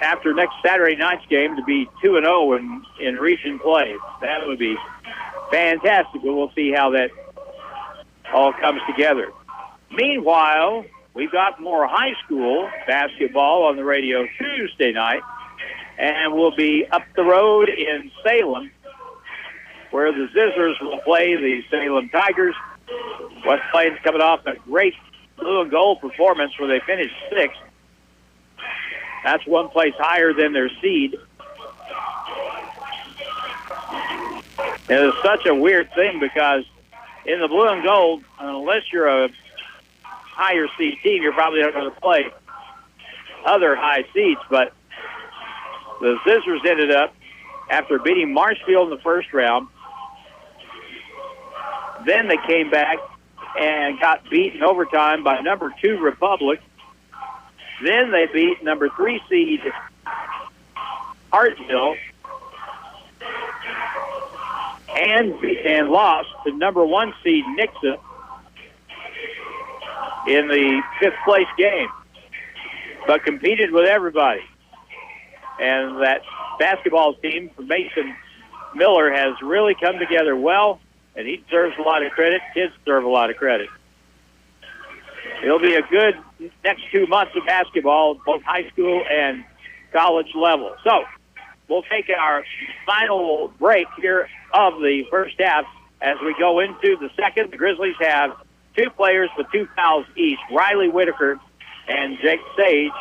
after next Saturday night's game to be 2-0 in region play. That would be fantastic, but we'll see how that all comes together. Meanwhile, we've got more high school basketball on the radio Tuesday night, and we'll be up the road in Salem, where the Zizzers will play the Salem Tigers. West Plains coming off a great blue and gold performance where they finished 6th. That's one place higher than their seed. And it's such a weird thing because in the blue and gold, unless you're a higher seed team, you're probably not going to play other high seeds. But the Zizzers ended up, after beating Marshfield in the first round, then they came back and got beaten overtime by number 2 Republic. Then they beat number 3 seed Hartsville and lost to number 1 seed Nixa in the 5th place game, but competed with everybody. And that basketball team from Mason Miller has really come together well, and he deserves a lot of credit. Kids deserve a lot of credit. It'll be a good next 2 months of basketball, both high school and college level. So we'll take our final break here of the first half. As we go into the second, the Grizzlies have 2 players with 2 fouls each, Riley Whitaker and Jake Sage.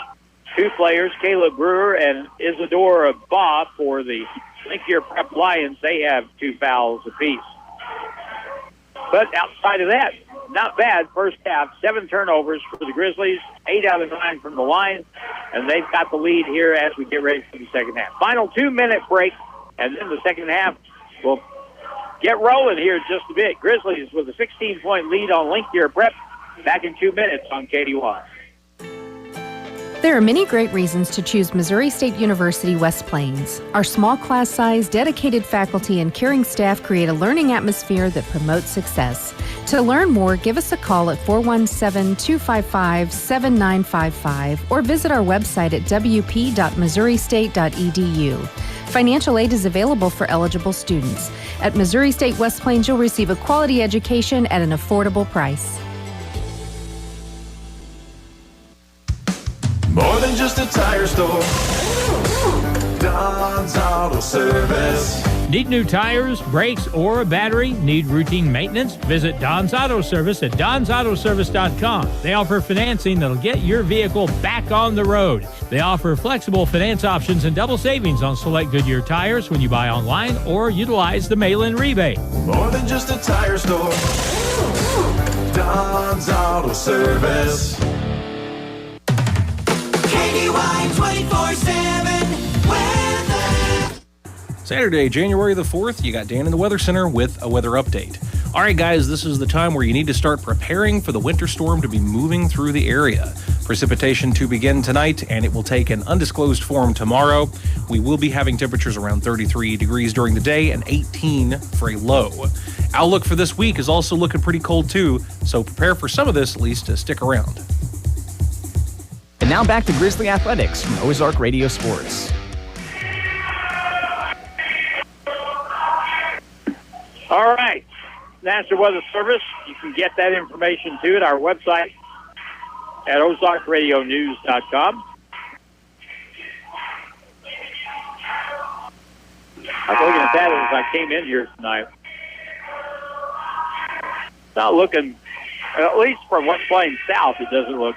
2 players, Caleb Brewer and Isadora Baugh for the Linkier Prep Lions. They have 2 fouls apiece. But outside of that, not bad first half. 7 turnovers for the Grizzlies, 8 out of 9 from the line, and they've got the lead here as we get ready for the second half. Final 2-minute break, and then the second half will get rolling here in just a bit. Grizzlies with a 16-point lead on Linkier Prep. Back in 2 minutes on KDY. There are many great reasons to choose Missouri State University West Plains. Our small class size, dedicated faculty, and caring staff create a learning atmosphere that promotes success. To learn more, give us a call at 417-255-7955 or visit our website at wp.missouristate.edu. Financial aid is available for eligible students. At Missouri State West Plains, you'll receive a quality education at an affordable price. More than just a tire store. Don's Auto Service. Need new tires, brakes, or a battery? Need routine maintenance? Visit Don's Auto Service at donsautoservice.com. They offer financing that'll get your vehicle back on the road. They offer flexible finance options and double savings on select Goodyear tires when you buy online or utilize the mail-in rebate. More than just a tire store. Don's Auto Service. KDY 24/7 weather. Saturday, January the 4th, you got Dan in the Weather Center with a weather update. All right, guys, this is the time where you need to start preparing for the winter storm to be moving through the area. Precipitation to begin tonight, and it will take an undisclosed form tomorrow. We will be having temperatures around 33 degrees during the day and 18 for a low. Outlook for this week is also looking pretty cold, too, so prepare for some of this at least to stick around. And now back to Grizzly Athletics from Ozark Radio Sports. All right. National Weather Service. You can get that information, too, at our website at ozarkradionews.com. I was looking at that as I came in here tonight. It's not looking, at least from West Plains South, it doesn't look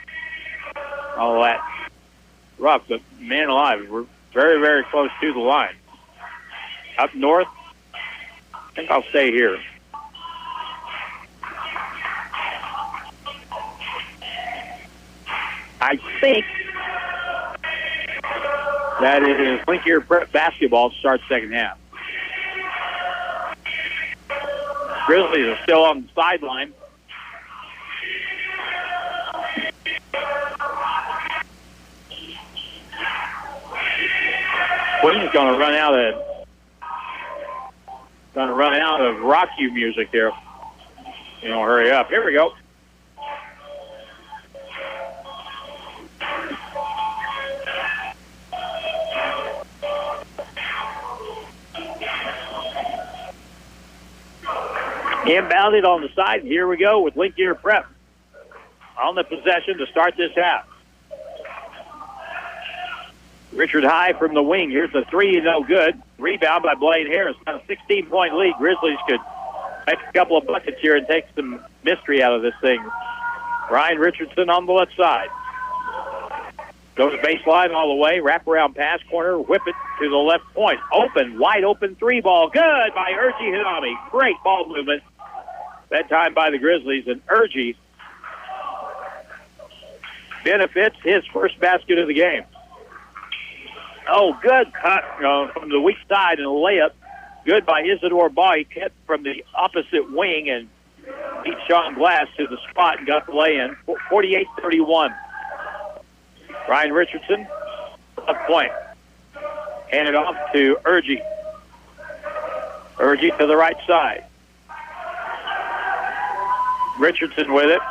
all that rough, but man alive, we're very, very close to the line. Up north, I think I'll stay here. I think that it is Linkier Prep basketball to start second half. Grizzlies are still on the sideline. Queen's going to run out of rock you music here. Hurry up. Here we go. Inbounded on the side. Here we go with Link Gear Prep on the possession to start this half. Richard High from the wing. Here's the three, no good. Rebound by Blaine Harris. Got a 16-point lead. Grizzlies could make a couple of buckets here and take some mystery out of this thing. Ryan Richardson on the left side. Goes baseline all the way. Wraparound pass corner. Whip it to the left point. Wide open three ball. Good by Urgi Hinami. Great ball movement. That time by the Grizzlies. And Urgi benefits his first basket of the game. Oh, good cut from the weak side and a layup. Good by Isidore Baugh. He kept from the opposite wing and beat Sean Glass to the spot and got the lay-in. 48-31. Ryan Richardson, left point. Handed off to Urgi. Urgi to the right side. Richardson with it.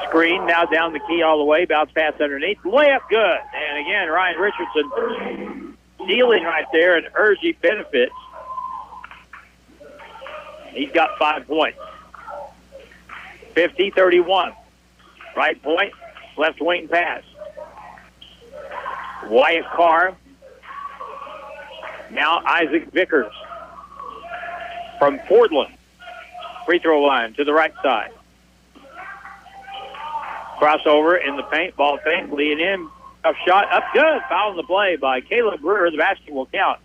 Screen, now down the key all the way. Bounce pass underneath. Layup good. And again, Ryan Richardson stealing right there, and Urgi benefits. He's got 5 points. 50-31. Right point, left wing pass. Wyatt Carr. Now Isaac Vickers from Portland. Free throw line to the right side. Crossover in the paint, ball fake, lead in. Tough shot, up good. Foul in the play by Caleb Brewer. The basket will count.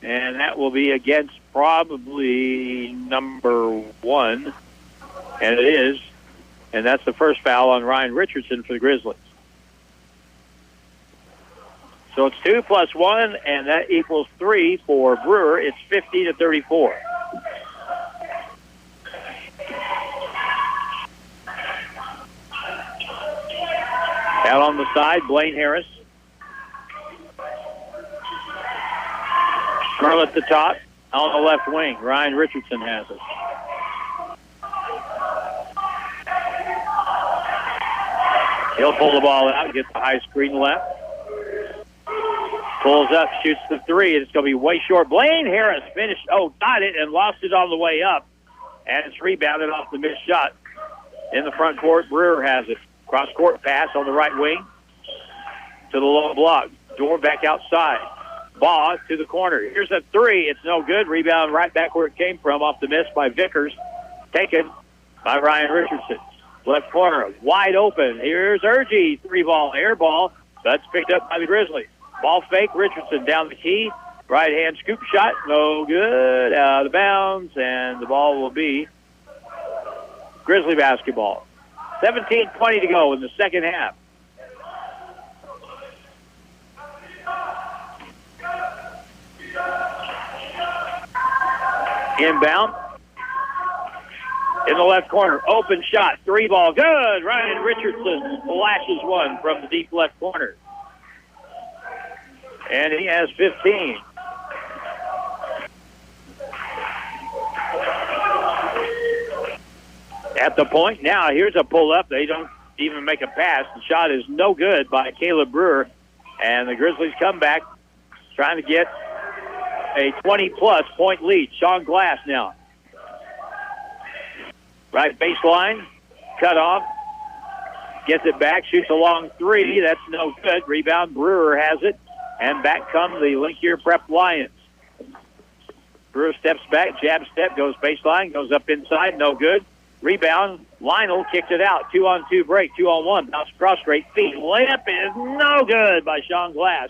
And that will be against probably number 1. And it is. And that's the first foul on Ryan Richardson for the Grizzlies. So it's 2 plus 1, and that equals 3 for Brewer. It's 50-34. Out on the side, Blaine Harris. Curl at the top, on the left wing. Ryan Richardson has it. He'll pull the ball out, get the high screen left. Pulls up, shoots the three, and it's going to be way short. Blaine Harris finished, got it, and lost it on the way up. And it's rebounded off the missed shot. In the front court, Brewer has it. Cross-court pass on the right wing to the low block. Door back outside. Baugh to the corner. Here's a three. It's no good. Rebound right back where it came from off the miss by Vickers. Taken by Ryan Richardson. Left corner, wide open. Here's Urgi. 3-ball, air ball. That's picked up by the Grizzlies. Ball fake. Richardson down the key. Right-hand scoop shot. No good. Out of bounds. And the ball will be Grizzly basketball. 17:20 to go in the second half. Inbound. In the left corner. Open shot. 3-ball. Good. Ryan Richardson flashes one from the deep left corner. And he has 15. At the point now, here's a pull-up. They don't even make a pass. The shot is no good by Caleb Brewer. And the Grizzlies come back trying to get a 20-plus point lead. Sean Glass now. Right baseline, cut off. Gets it back, shoots a long three. That's no good. Rebound, Brewer has it. And back come the Link Year Prep Lions. Brewer steps back, jab step, goes baseline, goes up inside, no good. Rebound, Lionel kicked it out. 2-on-2 break, 2-on-1. Bounce across straight feet. Layup is no good by Sean Glass.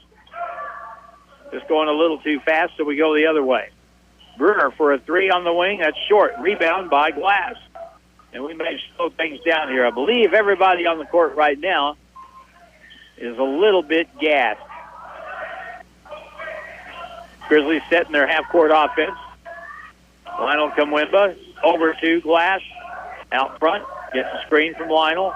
Just going a little too fast, so we go the other way. Brewer for a three on the wing. That's short. Rebound by Glass. And we may slow things down here. I believe everybody on the court right now is a little bit gassed. Grizzlies setting their half-court offense. Lionel Kamwemba over to Glass. Out front, gets a screen from Lionel.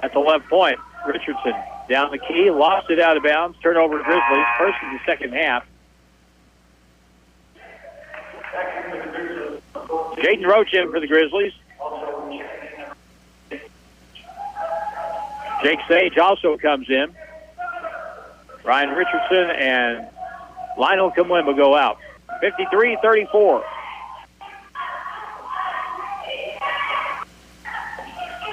At the left point, Richardson down the key, lost it out of bounds. Turnover Grizzlies, first in the second half. Jaden Roach in for the Grizzlies. Jake Sage also comes in. Ryan Richardson and Lionel Kamwemba go out. 53-34.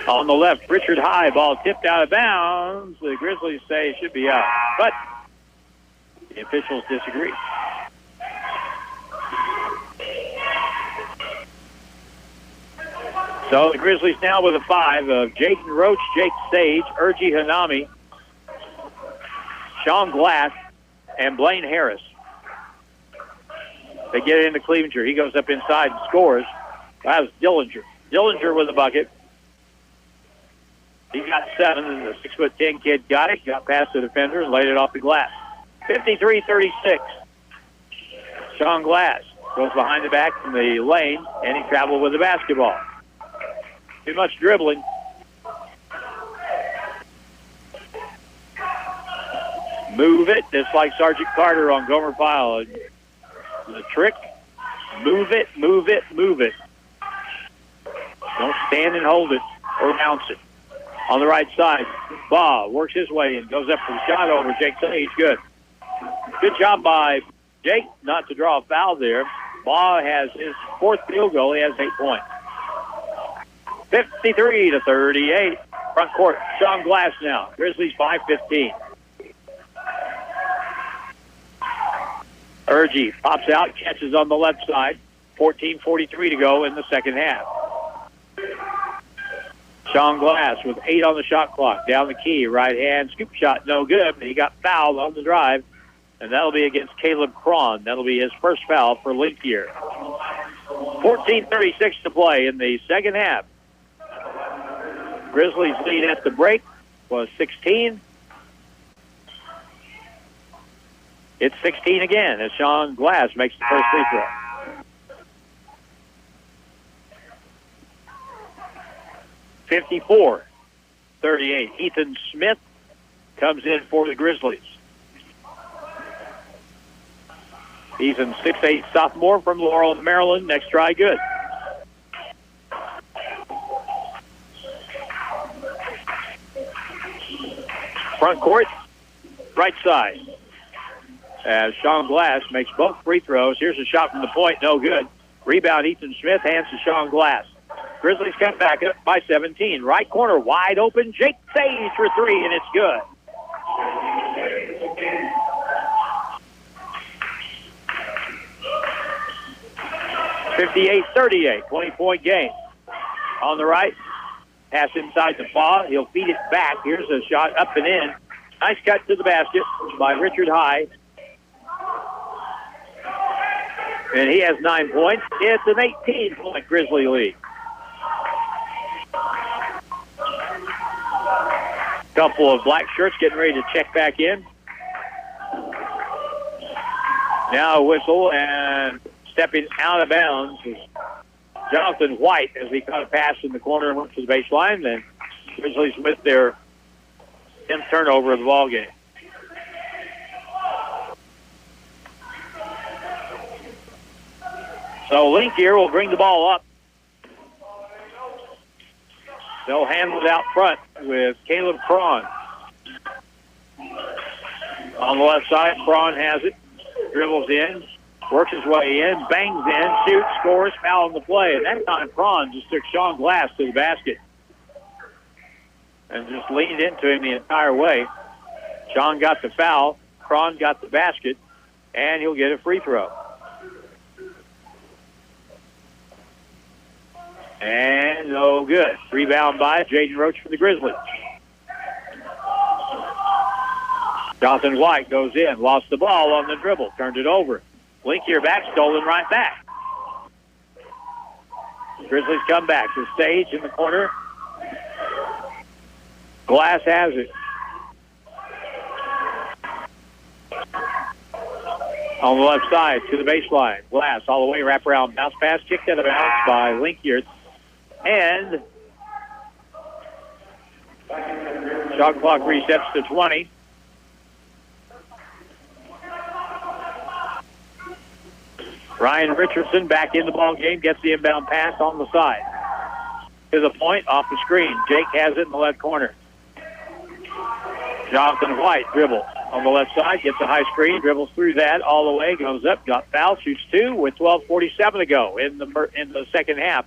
On the left, Richard High, ball tipped out of bounds. The Grizzlies say it should be out, but the officials disagree. So the Grizzlies now with a 5 of Jaden Roach, Jake Sage, Urgi Hanami, Sean Glass, and Blaine Harris. They get it into Clevenger. He goes up inside and scores. That was Dillinger. Dillinger with a bucket. He got 7, and the 6'10" kid got it, got past the defender, and laid it off the glass. 53-36. Sean Glass goes behind the back in the lane, and he traveled with the basketball. Too much dribbling. Move it, just like Sergeant Carter on Gomer Pyle. The trick, move it, move it, move it. Don't stand and hold it or bounce it. On the right side, Baugh works his way and goes up for the shot over Jake Sage. Good. Good job by Jake not to draw a foul there. Baugh has his 4th field goal. He has 8 points. 53-38. Front court, Sean Glass now. Grizzlies 5-15. Urgi pops out, catches on the left side. 14:43 to go in the second half. Sean Glass with 8 on the shot clock. Down the key, right hand, scoop shot, no good, but he got fouled on the drive, and that'll be against Caleb Cron. That'll be his first foul for Link year. 14:36 to play in the second half. Grizzlies lead at the break was 16. It's 16 again as Sean Glass makes the first free throw. (54-38). Ethan Smith comes in for the Grizzlies. Ethan, 6'8" sophomore from Laurel, Maryland. Next try, good. Front court, right side. As Sean Glass makes both free throws. Here's a shot from the point, no good. Rebound, Ethan Smith, hands to Sean Glass. Grizzlies come back up by 17. Right corner, wide open. Jake Sage for 3, and it's good. (58-38), 20-point game. On the right, pass inside the Baugh. He'll feed it back. Here's a shot up and in. Nice cut to the basket by Richard High. And he has 9 points. It's an 18-point Grizzly lead. Couple of black shirts getting ready to check back in. Now a whistle, and stepping out of bounds is Jonathan White as he caught a pass in the corner and went to the baseline. Then Grizzlies with their 10th turnover of the ball game. So Link here will bring the ball up. They'll handle it out front with Caleb Cron. On the left side, Cron has it. Dribbles in, works his way in, bangs in, shoots, scores, foul on the play. And that time, Cron just took Sean Glass to the basket and just leaned into him the entire way. Sean got the foul. Cron got the basket, and he'll get a free throw. And no good. Rebound by Jaden Roach for the Grizzlies. Jonathan White goes in, lost the ball on the dribble, turned it over. Link here back, stolen right back. Grizzlies come back to Sage in the corner. Glass has it. on the left side to the baseline. Glass all the way, wrap around, bounce pass, kicked out of bounds by Linkier. And shot clock resets to 20. Ryan Richardson back in the ball game, gets the inbound pass on the side. To the point, off the screen. Jake has it in the left corner. Jonathan White dribbles on the left side, gets a high screen, dribbles through that all the way, goes up, got fouled, shoots two with 12:47 to go in the second half.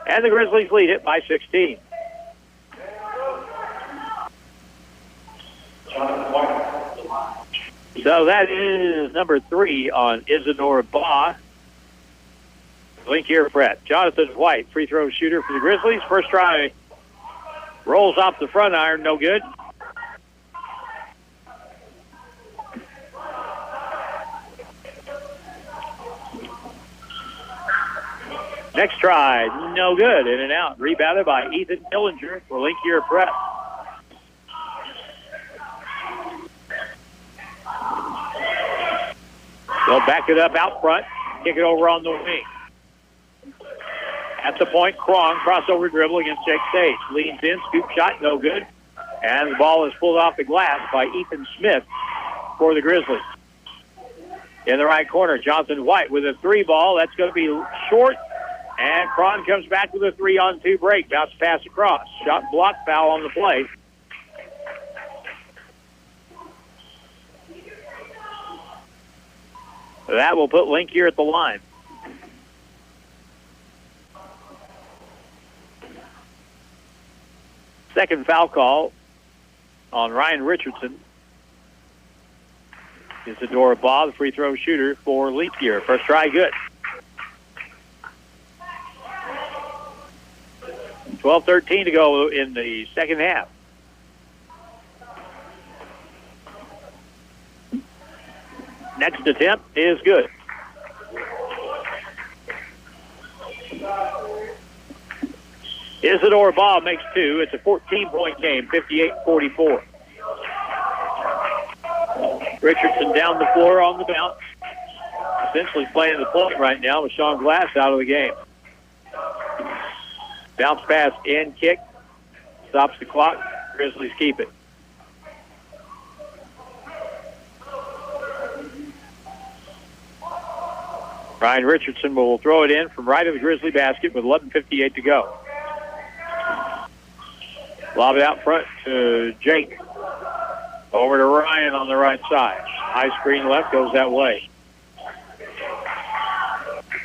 And the Grizzlies lead it by 16. So that is number 3 on Isidore Baugh. Link here, Brett. Jonathan White, free throw shooter for the Grizzlies. First try rolls off the front iron, no good. Next try, no good. In and out. Rebounded by Ethan Dillinger for Linkier Prep. They'll back it up out front, kick it over on the wing. At the point, Krong, crossover dribble against Jake Sage. Leans in, scoop shot, no good. And the ball is pulled off the glass by Ethan Smith for the Grizzlies. In the right corner, Jonathan White with a 3 ball. That's going to be short. And Krong comes back with a 3-on-2 break. Bounce pass across. Shot block, foul on the play. That will put Link here at the line. Second foul call on Ryan Richardson. Isidore Baugh, the free throw shooter for Link here. First try, good. 12:13 to go in the second half. Next attempt is good. Isidore Baugh makes 2. It's a 14-point game, 58-44. Richardson down the floor on the bounce. Essentially playing the point right now with Sean Glass out of the game. Bounce pass in, kick. Stops the clock. Grizzlies keep it. Ryan Richardson will throw it in from right of the Grizzly basket with 11:58 to go. Lob it out front to Jake. Over to Ryan on the right side. High screen left, goes that way.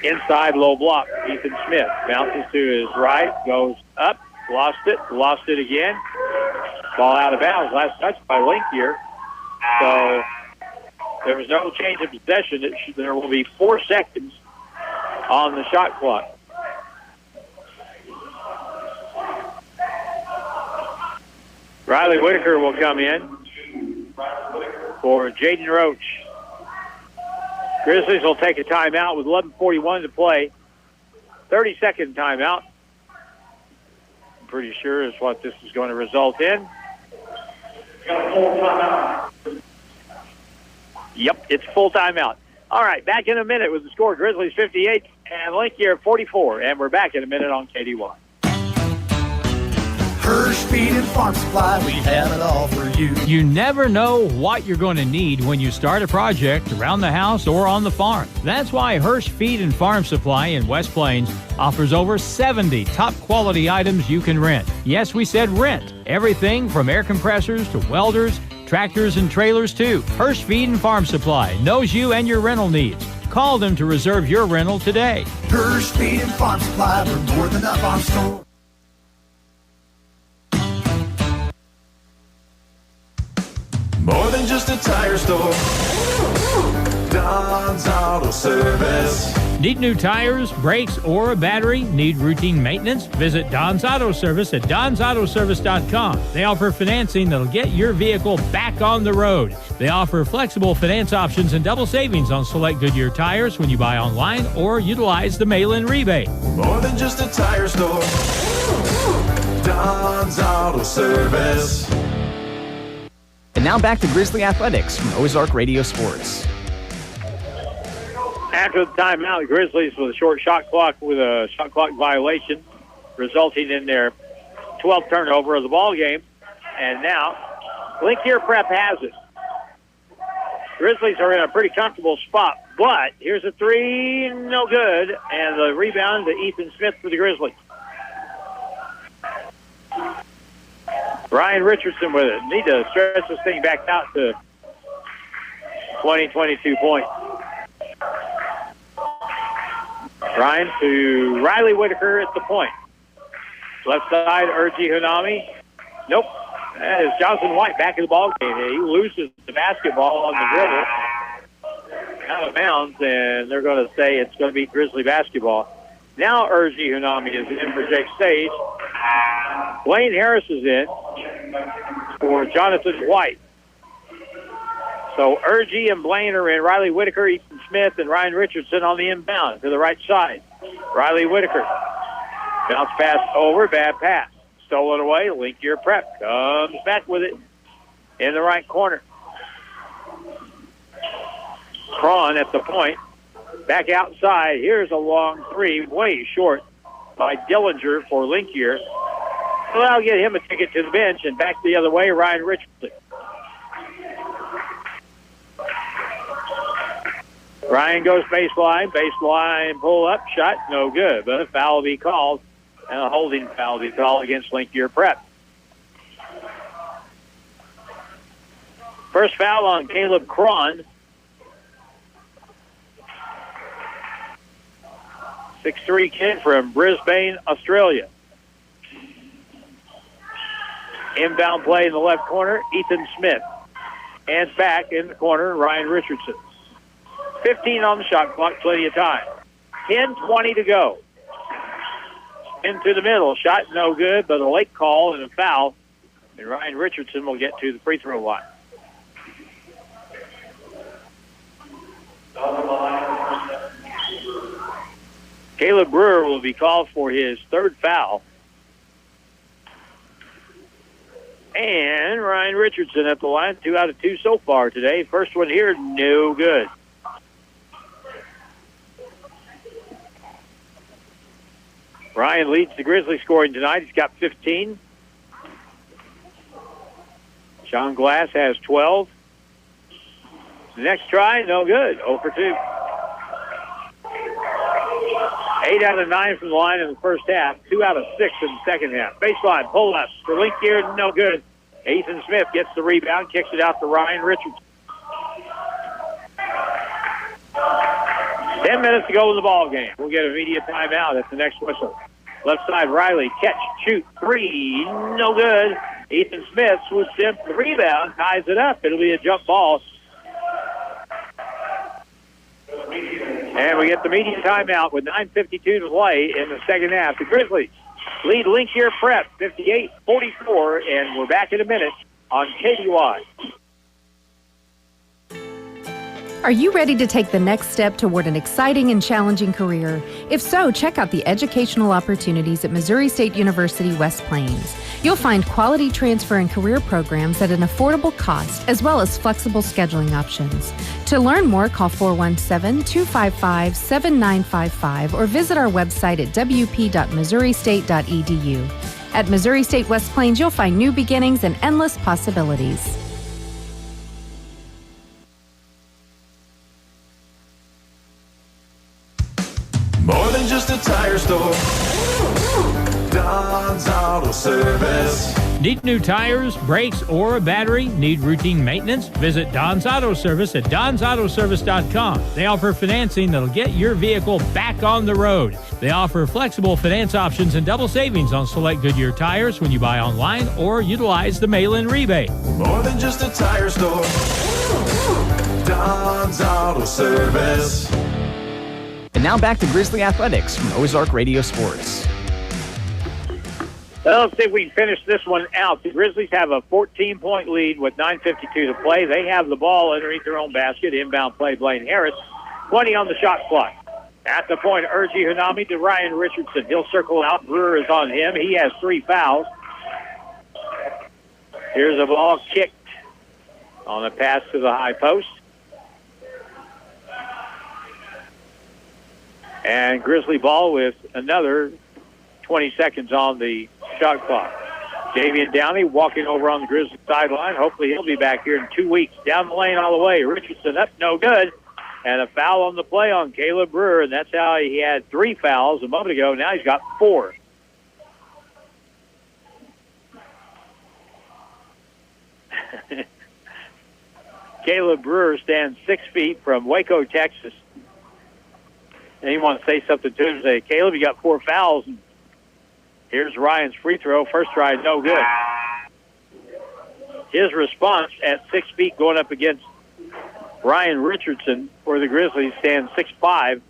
Inside, low block. Ethan Smith bounces to his right, goes up, lost it again. Ball out of bounds. Last touch by Link here. So there was no change of possession. There will be 4 seconds on the shot clock. Riley Whitaker will come in for Jaden Roach. Grizzlies will take a timeout with 11:41 to play. 30-second timeout. I'm pretty sure is what this is going to result in. Yep, it's full timeout. All right, back in a minute with the score. Grizzlies 58 and Link here 44. And we're back in a minute on KD1. Hirsch Feed and Farm Supply, we have it all for you. You never know what you're going to need when you start a project around the house or on the farm. That's why Hirsch Feed and Farm Supply in West Plains offers over 70 top quality items you can rent. Yes, we said rent. Everything from air compressors to welders, tractors and trailers too. Hirsch Feed and Farm Supply knows you and your rental needs. Call them to reserve your rental today. Hirsch Feed and Farm Supply, we're more than a farm store. More than just a tire store. Don's Auto Service. Need new tires, brakes, or a battery? Need routine maintenance? Visit Don's Auto Service at donsautoservice.com. They offer financing that'll get your vehicle back on the road. They offer flexible finance options and double savings on select Goodyear tires when you buy online or utilize the mail-in rebate. More than just a tire store. Don's Auto Service. And now back to Grizzly Athletics from Ozark Radio Sports. After the timeout, the Grizzlies with a short shot clock with a shot clock violation, resulting in their 12th turnover of the ball game. And now, Linkier Prep has it. Grizzlies are in a pretty comfortable spot, but here's a three, no good, and the rebound to Ethan Smith for the Grizzlies. Ryan Richardson with it. Need to stretch this thing back out to 22 points. Ryan to Riley Whitaker at the point. Left side, Urgi Hanami. Nope. That is Jonathan White back in the ball game. He loses the basketball on the dribble. Out of bounds, and they're going to say it's going to be Grizzly basketball. Now Urgi Hanami is in for Jake Sage. Blaine Harris is in for Jonathan White. So Urgi and Blaine are in. Riley Whitaker, Ethan Smith, and Ryan Richardson on the inbound to the right side. Riley Whitaker. Bounce pass over, bad pass. Stolen away, Linkier Prep comes back with it in the right corner. Cron at the point. Back outside. Here's a long three, way short by Dillinger for Linkier. So that'll get him a ticket to the bench, and back the other way, Ryan Richardson. Ryan goes baseline, pull up, shot, no good, but a foul will be called, and a holding foul will be called against Linkier Prep. First foul on Caleb Cron. 6'3" kid from Brisbane, Australia. Inbound play in the left corner, Ethan Smith. Hands back in the corner, Ryan Richardson. 15 on the shot clock, plenty of time. 10:20 to go. Into the middle, shot no good, but a late call and a foul. And Ryan Richardson will get to the free throw line. Caleb Brewer will be called for his third foul. And Ryan Richardson at the line, 2 out of 2 so far today. First one here, no good. Ryan leads the Grizzlies scoring tonight. He's got 15. Sean Glass has 12. Next try, no good. 0 for 2. 8 out of 9 from the line in the first half. 2 out of 6 in the second half. Baseline, pull up for Linkier, no good. Ethan Smith gets the rebound, kicks it out to Ryan Richardson. 10 minutes to go in the ball game. We'll get a immediate timeout at the next whistle. Left side, Riley, catch, shoot, three, no good. Ethan Smith swoops in for the rebound, ties it up. It'll be a jump ball. And we get the immediate timeout with 9:52 to play in the second half. The Grizzlies lead Linkier Prep 58-44, and we're back in a minute on KDY. Are you ready to take the next step toward an exciting and challenging career? If so, check out the educational opportunities at Missouri State University West Plains. You'll find quality transfer and career programs at an affordable cost, as well as flexible scheduling options. To learn more, call 417-255-7955 or visit our website at wp.missouristate.edu. At Missouri State West Plains, you'll find new beginnings and endless possibilities. More than just a tire store. Don's Auto Service. Need new tires, brakes, or a battery? Need routine maintenance? Visit Don's Auto Service at donsautoservice.com. They offer financing that'll get your vehicle back on the road. They offer flexible finance options and double savings on select Goodyear tires when you buy online or utilize the mail-in rebate. More than just a tire store. Don's Auto Service. And now back to Grizzly Athletics from Ozark Radio Sports. Well, let's see if we can finish this one out. The Grizzlies have a 14-point lead with 9:52 to play. They have the ball underneath their own basket. Inbound play, Blaine Harris. 20 on the shot clock. At the point, Urgi Hanami to Ryan Richardson. He'll circle out. Brewer is on him. He has 3 fouls. Here's a ball kicked on a pass to the high post. And Grizzly ball with another 20 seconds on the shot clock. Davian Downey walking over on the Grizzly sideline. Hopefully he'll be back here in 2 weeks. Down the lane all the way. Richardson up, no good. And a foul on the play on Caleb Brewer, and that's how he had 3 fouls a moment ago. Now he's got 4. Caleb Brewer stands 6 feet from Waco, Texas. And he wants to say something to him. Say, Caleb, you got 4 fouls. And here's Ryan's free throw. First try, no good. His response at 6 feet going up against Ryan Richardson for the Grizzlies stands 6'5".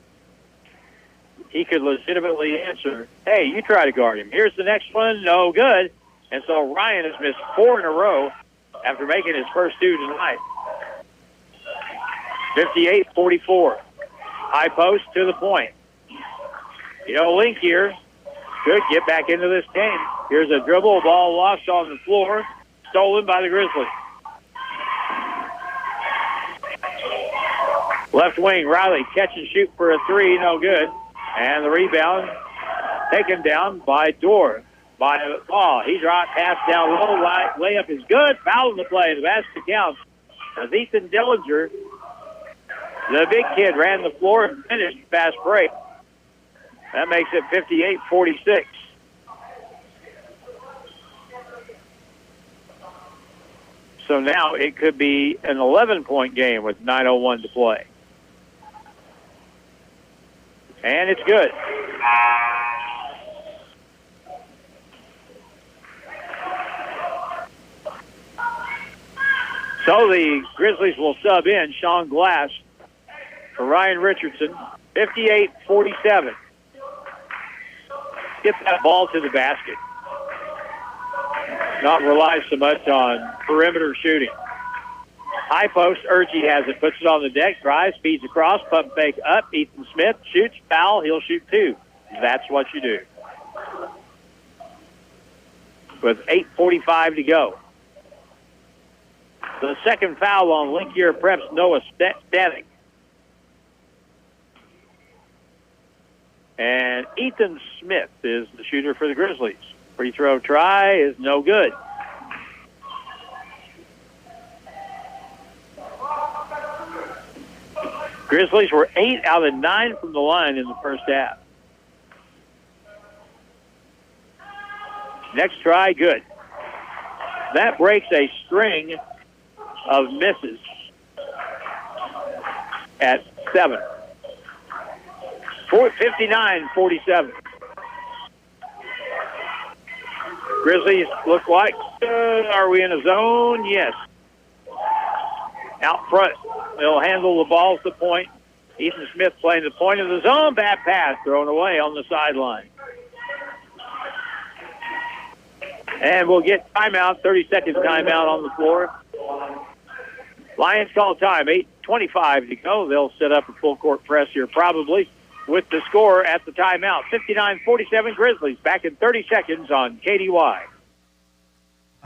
He could legitimately answer, hey, you try to guard him. Here's the next one, no good. And so Ryan has missed 4 in a row after making his first 2 tonight. 58-44. High post to the point. Link here could get back into this game. Here's a dribble, ball lost on the floor, stolen by the Grizzlies. Left wing, Riley, catch and shoot for a 3, no good. And the rebound taken down by Dorr. By Ball. He dropped, pass down low, layup is good. Foul in the play. The basket counts. As Ethan Dillinger, the big kid, ran the floor and finished fast break. That makes it 58-46. So now it could be an 11-point game with 9:01 to play. And it's good. So the Grizzlies will sub in Sean Glass for Ryan Richardson, 58-47. Get that ball to the basket. Not rely so much on perimeter shooting. High post, Urgie has it, puts it on the deck, drives, feeds across, pump fake up. Ethan Smith shoots, foul, he'll shoot 2. That's what you do. With 8:45 to go. The second foul on Linkier Prep's Noah Static. And Ethan Smith is the shooter for the Grizzlies. Free throw try is no good. Grizzlies were 8 out of 9 from the line in the first half. Next try, good. That breaks a string of misses at 7. 59-47. Grizzlies look like, are we in a zone? Yes. Out front, they'll handle the ball at the point. Ethan Smith playing the point of the zone. Bad pass thrown away on the sideline. And we'll get timeout, 30-second timeout on the floor. Lions call time, 8:25 to go. They'll set up a full court press here probably with the score at the timeout. 59-47 Grizzlies. Back in 30 seconds on KDY.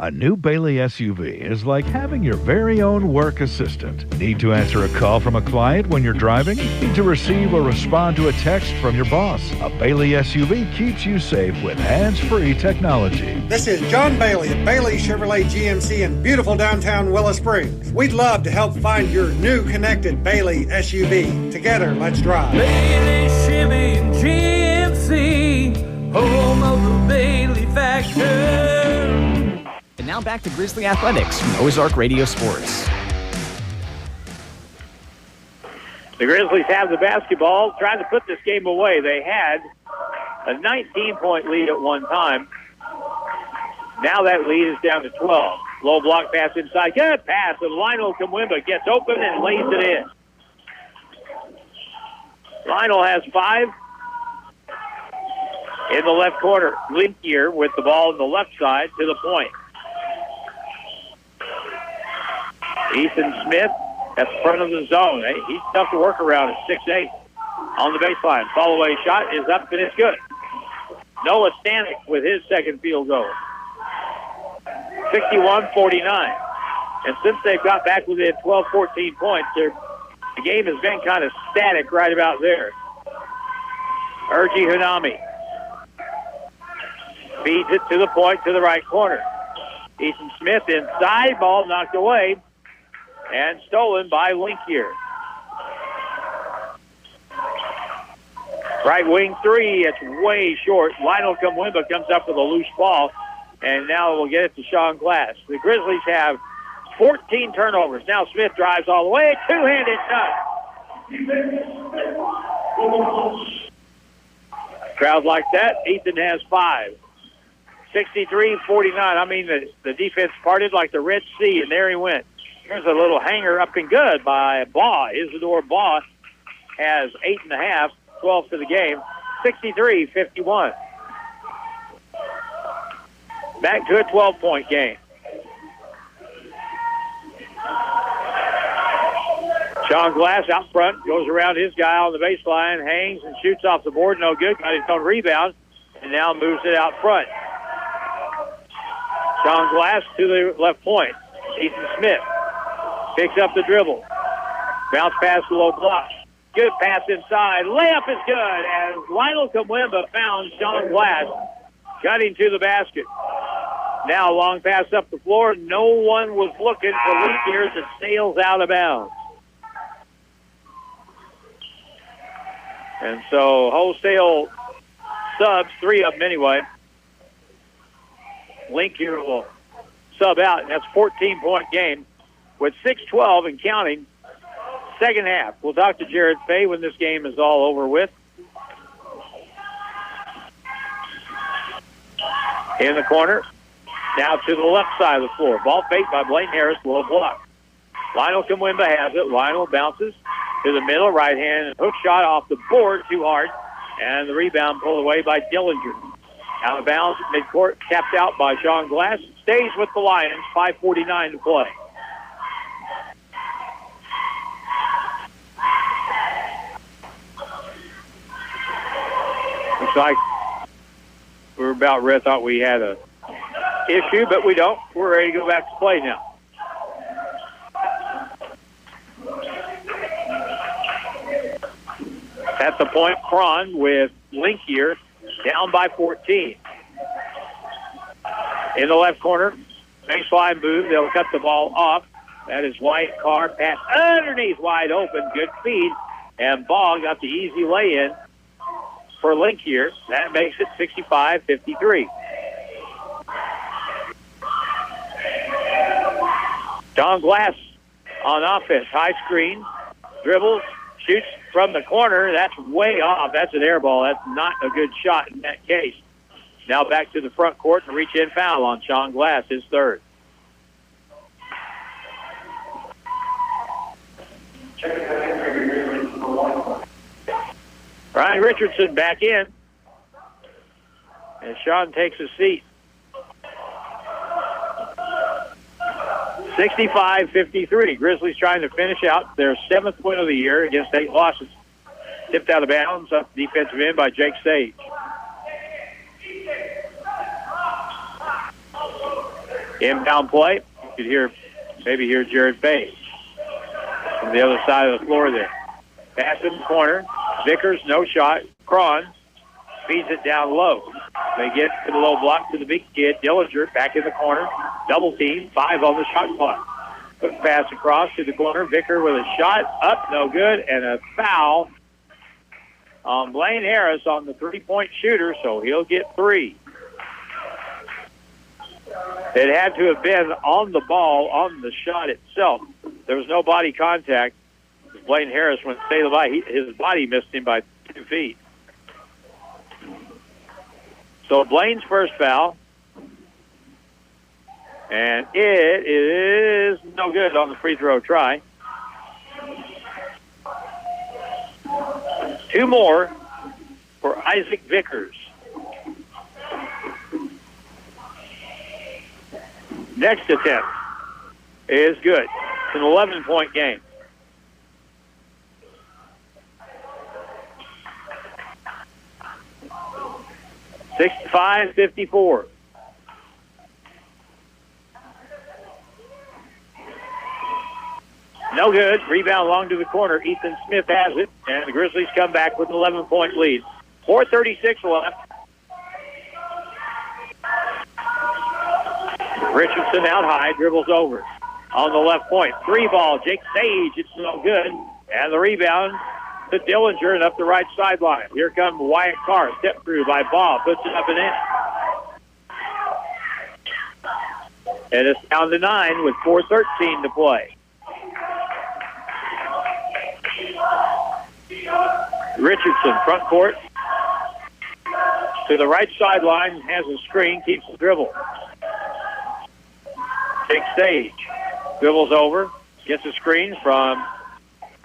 A new Bailey SUV is like having your very own work assistant. Need to answer a call from a client when you're driving? Need to receive or respond to a text from your boss? A Bailey SUV keeps you safe with hands-free technology. This is John Bailey of Bailey Chevrolet GMC in beautiful downtown Willow Springs. We'd love to help find your new connected Bailey SUV. Together, let's drive. Bailey Chevy and GMC, home of the Bailey Factor. And now back to Grizzly Athletics from Ozark Radio Sports. The Grizzlies have the basketball, trying to put this game away. They had a 19-point lead at one time. Now that lead is down to 12. Low block pass inside. Good pass, and Lionel Kamwimba gets open and lays it in. Lionel has 5. In the left corner, Linkier with the ball on the left side to the point. Ethan Smith at the front of the zone. He's tough to work around at 6'8". On the baseline. Fall-away shot is up and it's good. Noah Stanek with his second field goal. 61-49. And since they've got back within 12-14 points, the game has been kind of static right about there. Urgi Hanami feeds it to the point to the right corner. Ethan Smith inside, ball knocked away and stolen by Linkier. Right wing three, it's way short. Lionel Kumwimba comes up with a loose ball, and now we'll get it to Sean Glass. The Grizzlies have 14 turnovers. Now Smith drives all the way, two-handed touch. Crowd like that. Ethan has 5. 63-49. I mean, the defense parted like the Red Sea, and there he went. Here's a little hanger up and good by Baugh. Isidore Baugh has 8.5, 12 to the game. 63-51. Back to a 12-point game. Sean Glass out front, goes around his guy on the baseline, hangs and shoots off the board. No good. Got his own rebound, and now moves it out front. Sean Glass to the left point. Ethan Smith picks up the dribble. Bounce pass low block. Good pass inside. Layup is good. And Lionel Kumwimba found Sean Glass. Got him to the basket. Now long pass up the floor. No one was looking for Linkier as it sails out of bounds. And so wholesale subs, 3 of them anyway. Linkier will sub out, and that's a 14-point game with 6:12 and counting. Second half. We'll talk to Jared Fay when this game is all over with. In the corner. Now to the left side of the floor. Ball faked by Blaine Harris. Low block. Lionel Kumwimba has it. Lionel bounces to the middle. Right hand hook shot off the board. Too hard. And the rebound pulled away by Dillinger. Out of bounds, midcourt, capped out by Sean Glass. Stays with the Lions, 5:49 to play. Looks like we're about ready. Thought we had a issue, but we don't. We're ready to go back to play now. At the point, Cron with Linkier down by 14. In the left corner, baseline move. They'll cut the ball off. That is White. Carr pass underneath, wide open. Good feed. And Baugh got the easy lay-in for Linkier. That makes it 65-53. Sean Glass on offense. High screen. Dribbles. Shoots from the corner. That's way off. That's an air ball. That's not a good shot in that case. Now back to the front court and reach-in foul on Sean Glass, his third. Ryan Richardson back in. And Sean takes a seat. 65-53. Grizzlies trying to finish out their 7th win of the year against 8 losses. Tipped out of bounds up defensive end by Jake Sage. Inbound play. You could maybe hear Jared Fay from the other side of the floor there. Pass in the corner. Vickers, no shot. Cron feeds it down low. They get to the low block to the big kid. Dillinger back in the corner. Double team. 5 on the shot clock. Quick pass across to the corner. Vicker with a shot. Up, no good. And a foul on Blaine Harris on the 3-point shooter, so he'll get 3. It had to have been on the ball, on the shot itself. There was no body contact. Blaine Harris went to say the body. His body missed him by 2 feet. So Blaine's first foul. And it is no good on the free throw try. 2 more for Isaac Vickers. Next attempt is good. It's an 11-point game. (65-54). No good. Rebound long to the corner. Ethan Smith has it, and the Grizzlies come back with an 11-point lead. 4:36 left. Richardson out high, dribbles over. On the left point, 3 ball, Jake Sage, it's no good. And the rebound to Dillinger and up the right sideline. Here comes Wyatt Carr, step through by Ball, puts it up and in. And it's down to 9 with 4:13 to play. Richardson, front court. To the right sideline, has a screen, keeps the dribble. Jake Sage dribbles over, gets a screen from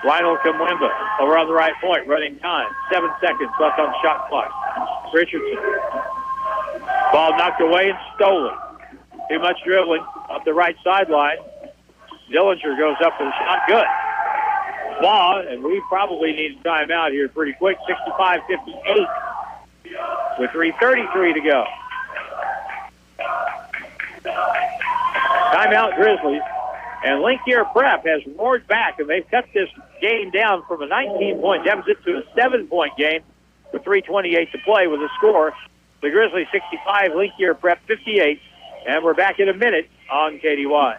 Lionel Kamwemba over on the right point, running time. 7 seconds left on the shot clock. Richardson. Ball knocked away and stolen. Too much dribbling up the right sideline. Dillinger goes up for the shot. Good. Ball, and we probably need a timeout here pretty quick. 65-58 with 3:33 to go. Timeout Grizzlies. And Linkier Prep has roared back, and they've cut this game down from a 19-point deficit to a 7-point game with 3:28 to play with a score. The Grizzlies 65, Linkier Prep 58. And we're back in a minute on KDY.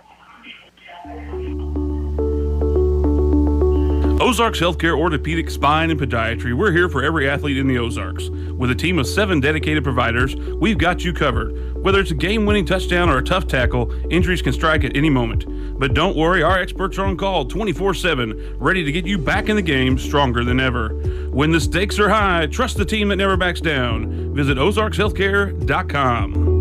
Ozarks Healthcare Orthopedic, Spine, and Podiatry. We're here for every athlete in the Ozarks. With a team of 7 dedicated providers, we've got you covered. Whether it's a game-winning touchdown or a tough tackle, injuries can strike at any moment. But don't worry, our experts are on call 24/7, ready to get you back in the game stronger than ever. When the stakes are high, trust the team that never backs down. Visit ozarkshealthcare.com.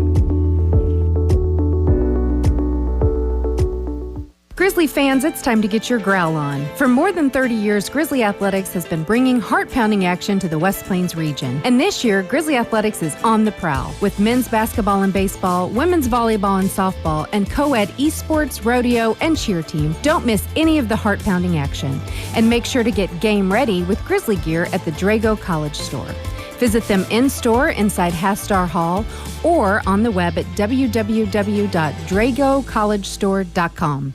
Grizzly fans, it's time to get your growl on. For more than 30 years, Grizzly Athletics has been bringing heart-pounding action to the West Plains region. And this year, Grizzly Athletics is on the prowl with men's basketball and baseball, women's volleyball and softball, and co-ed esports, rodeo, and cheer team. Don't miss any of the heart-pounding action. And make sure to get game ready with Grizzly gear at the Drago College Store. Visit them in-store inside Hastar Hall or on the web at www.dragocollegestore.com.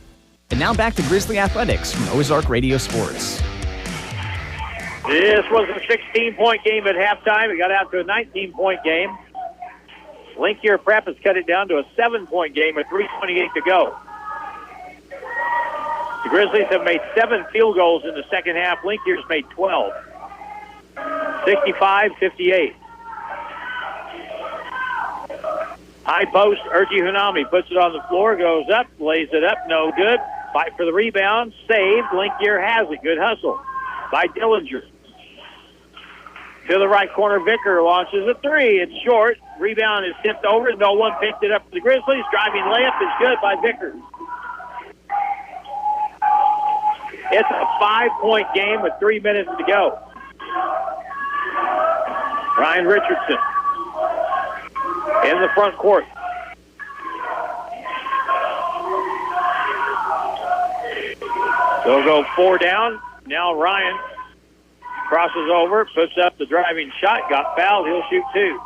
And now back to Grizzly Athletics from Ozark Radio Sports. This was a 16-point game at halftime. It got out to a 19-point game. Linkier Prep has cut it down to a 7-point game with 3:28 to go. The Grizzlies have made 7 field goals in the second half. Linkier's made 12. 65-58. High post, Urgi Hunami puts it on the floor, goes up, lays it up, no good. Fight for the rebound, saved. Linkier has it. Good hustle by Dillinger. To the right corner, Vicker launches a 3. It's short. Rebound is tipped over. No one picked it up for the Grizzlies. Driving layup is good by Vickers. It's a 5-point game with 3 minutes to go. Ryan Richardson in the front court. They'll go 4 down. Now Ryan crosses over, puts up the driving shot, got fouled. He'll shoot 2.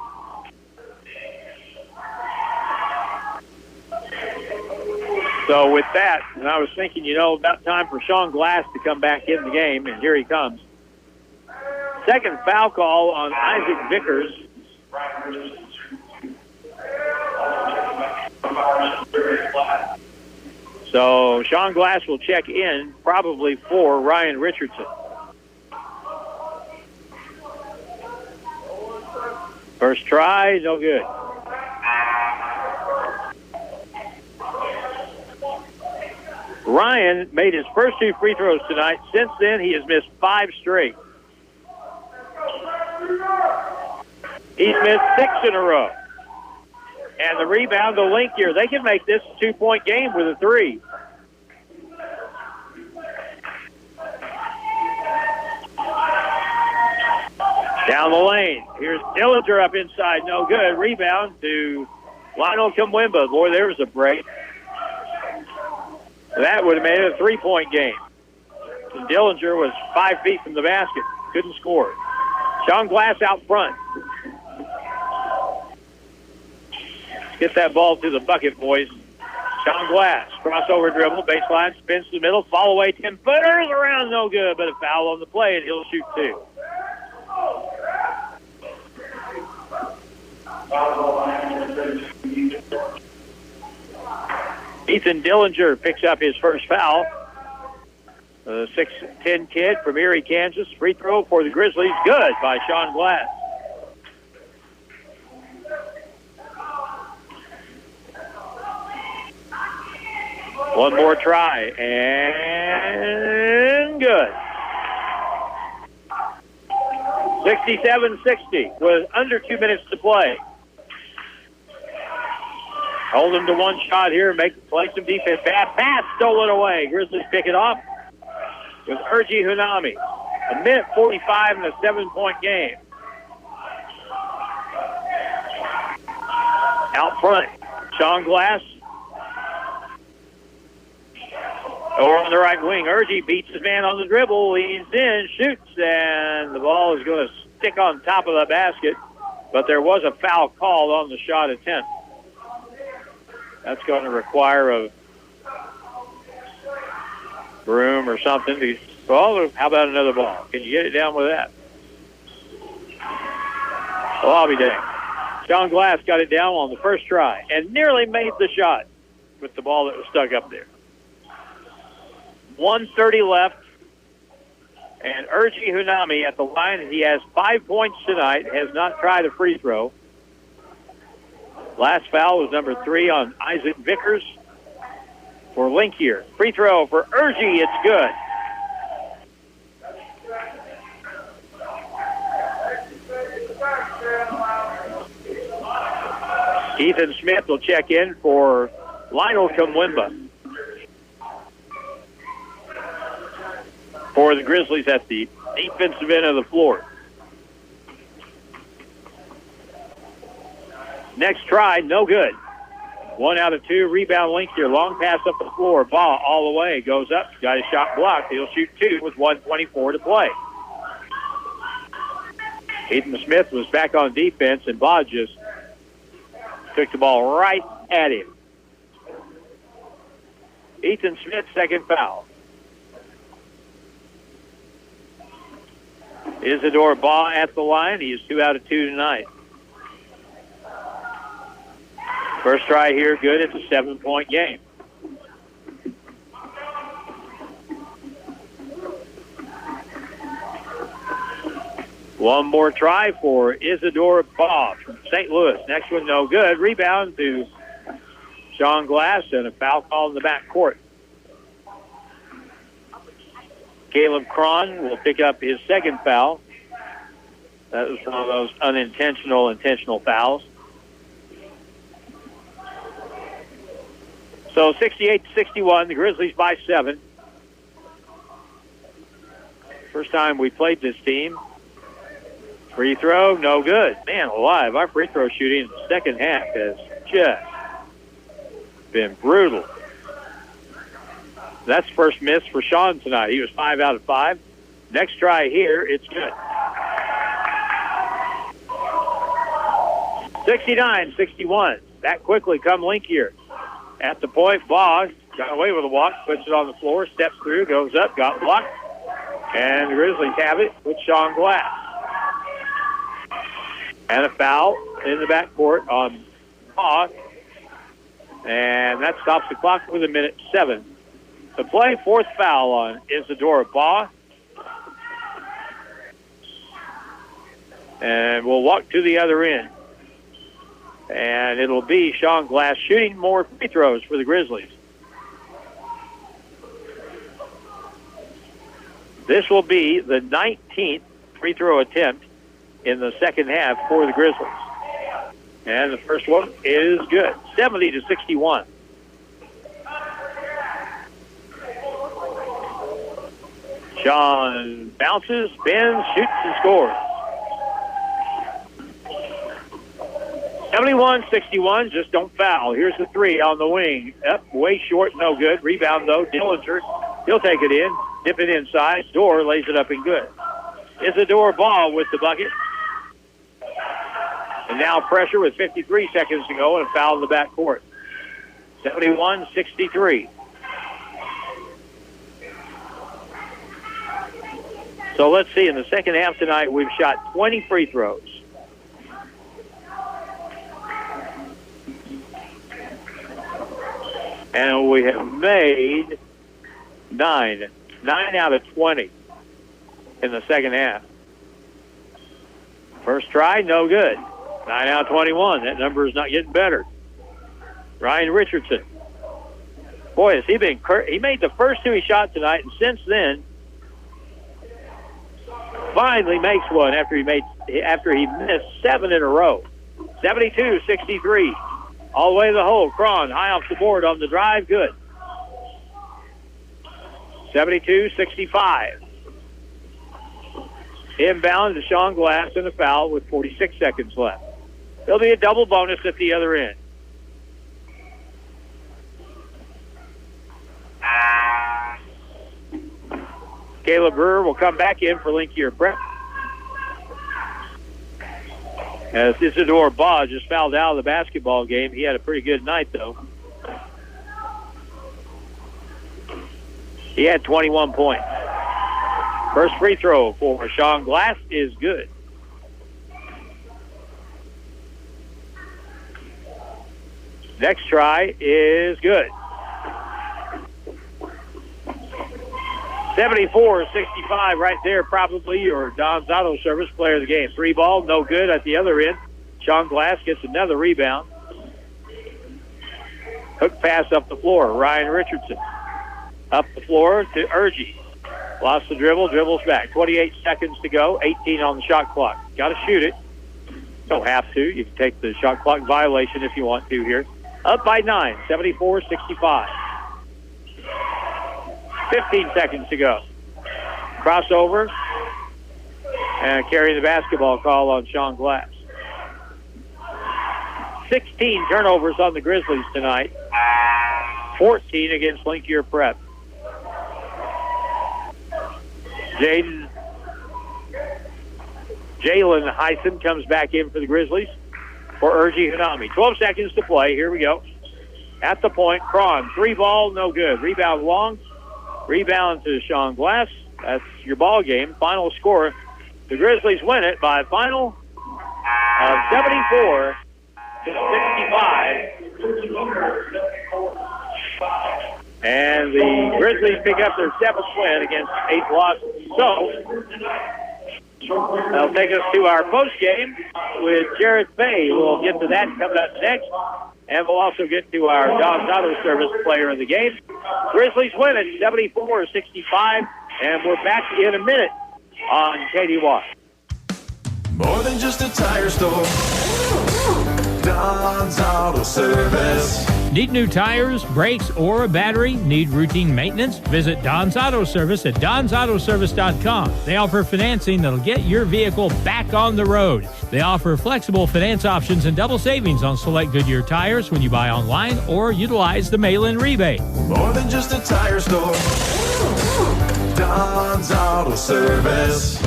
So with that, and I was thinking, about time for Sean Glass to come back in the game, and here he comes. Second foul call on Isaac Vickers. So Sean Glass will check in probably for Ryan Richardson. First try, no good. Ryan made his first 2 free throws tonight. Since then, he has missed 5 straight. He's missed 6 in a row. And the rebound to Linkier. They can make this a 2-point game with a 3. Down the lane. Here's Dillinger up inside. No good. Rebound to Lionel Kamwemba. Boy, there was a break. That would have made it a 3-point game. And Dillinger was 5 feet from the basket. Couldn't score. Sean Glass out front. Get that ball to the bucket, boys. Sean Glass, crossover dribble, baseline, spins to the middle, fall away, 10-footers around, no good, but a foul on the play, and he'll shoot 2. Ethan Dillinger picks up his first foul. The 6'10" kid from Erie, Kansas. Free throw for the Grizzlies. Good by Sean Glass. One more try, and good. 67-60 with under 2 minutes to play. Hold them to one shot here, play some defense. Bad pass stolen away. Grizzlies pick it off with Urgi Hunami. 1:45 in a 7-point game. Out front, Sean Glass. Over on the right wing, Urgi beats his man on the dribble, leans in, shoots, and the ball is going to stick on top of the basket, but there was a foul called on the shot attempt. That's going to require a broom or something. Well, how about another ball? Can you get it down with that? Well, I'll be dang. Sean Glass got it down on the first try and nearly made the shot with the ball that was stuck up there. 1:30 left, and Urgi Hunami at the line. He has 5 points tonight, has not tried a free throw. Last foul was number 3 on Isaac Vickers for Linkier. Free throw for Urgi, it's good. Ethan Smith will check in for Lionel Kamwimba. For the Grizzlies at the defensive end of the floor. Next try, no good. 1 out of 2, rebound Linkier. Long pass up the floor. Ball all the way. Goes up. Got his shot blocked. He'll shoot 2 with 1:24 to play. Ethan Smith was back on defense, and Baugh just took the ball right at him. Ethan Smith, second foul. Isidore Baugh at the line. He is 2 out of 2 tonight. First try here, good. It's a 7-point game. One more try for Isidore Baugh from St. Louis. Next one, no good. Rebound to Sean Glass, and a foul call in the backcourt. Caleb Cron will pick up his second foul. That was one of those intentional fouls. So 68-61, the Grizzlies by 7. First time we played this team. Free throw, no good. Man alive, our free throw shooting in the second half has just been brutal. That's first miss for Sean tonight. He was 5 out of 5. Next try here, it's good. 69-61. Back quickly come Linkier. At the point, Baugh got away with a walk, puts it on the floor, steps through, goes up, got blocked. And the Grizzlies have it with Sean Glass. And a foul in the backcourt on Baugh. And that stops the clock with 1:07 to play. Fourth foul on Isidore Baugh. And we'll walk to the other end. And it'll be Sean Glass shooting more free throws for the Grizzlies. This will be the 19th free throw attempt in the second half for the Grizzlies. And the first one is good. 70-61. Sean bounces, bends, shoots, and scores. 71-61, just don't foul. Here's the three on the wing. Up, way short, no good. Rebound, though, Dillinger. He'll take it in, dip it inside. Dorr lays it up and good. Isidore Baugh with the bucket. And now pressure with 53 seconds to go and a foul in the backcourt. 71-63. So let's see, in the second half tonight, we've shot 20 free throws. And we have made 9 out of 20 in the second half. First try, no good. 9 out of 21. That number is not getting better. Ryan Richardson. Boy, has he been he made the first 2 he shot tonight, and since then, finally makes one after he missed 7 in a row. 72-63. All the way to the hole. Cron high off the board on the drive. Good. 72-65. Inbound to Sean Glass and a foul with 46 seconds left. There'll be a double bonus at the other end. Caleb Brewer will come back in for Linkier Prep. As Isidore Baugh just fouled out of the basketball game. He had a pretty good night, though. He had 21 points. First free throw for Sean Glass is good. Next try is good. 74-65 right there, probably your Don's Auto Service player of the game. 3 ball, no good at the other end. Sean Glass gets another rebound. Hook pass up the floor. Ryan Richardson up the floor to Urgie. Lost the dribble, dribbles back. 28 seconds to go, 18 on the shot clock. Got to shoot it. Don't have to. You can take the shot clock violation if you want to here. Up by 9, 74-65. 15 seconds to go. Crossover. And carrying the basketball call on Sean Glass. 16 turnovers on the Grizzlies tonight. 14 against Linkier Prep. Jalen Heisen comes back in for the Grizzlies for Urgie Hanami. 12 seconds to play. Here we go. At the point, Cron. 3 ball, no good. Rebound long. Rebound to Sean Glass. That's your ball game. Final score. The Grizzlies win it by a final of 74-65. And the Grizzlies pick up their 7th win against 8 losses. So, that'll take us to our post game with Jared Fay. We'll get to that coming up next. And we'll also get to our Don's Auto Service player of the game. Grizzlies win it 74-65. And we're back in a minute on KDY. More than just a tire store. Don's Auto Service. Need new tires, brakes, or a battery? Need routine maintenance? Visit Don's Auto Service at donsautoservice.com. They offer financing that'll get your vehicle back on the road. They offer flexible finance options and double savings on select Goodyear tires when you buy online or utilize the mail-in rebate. More than just a tire store. Don's Auto Service.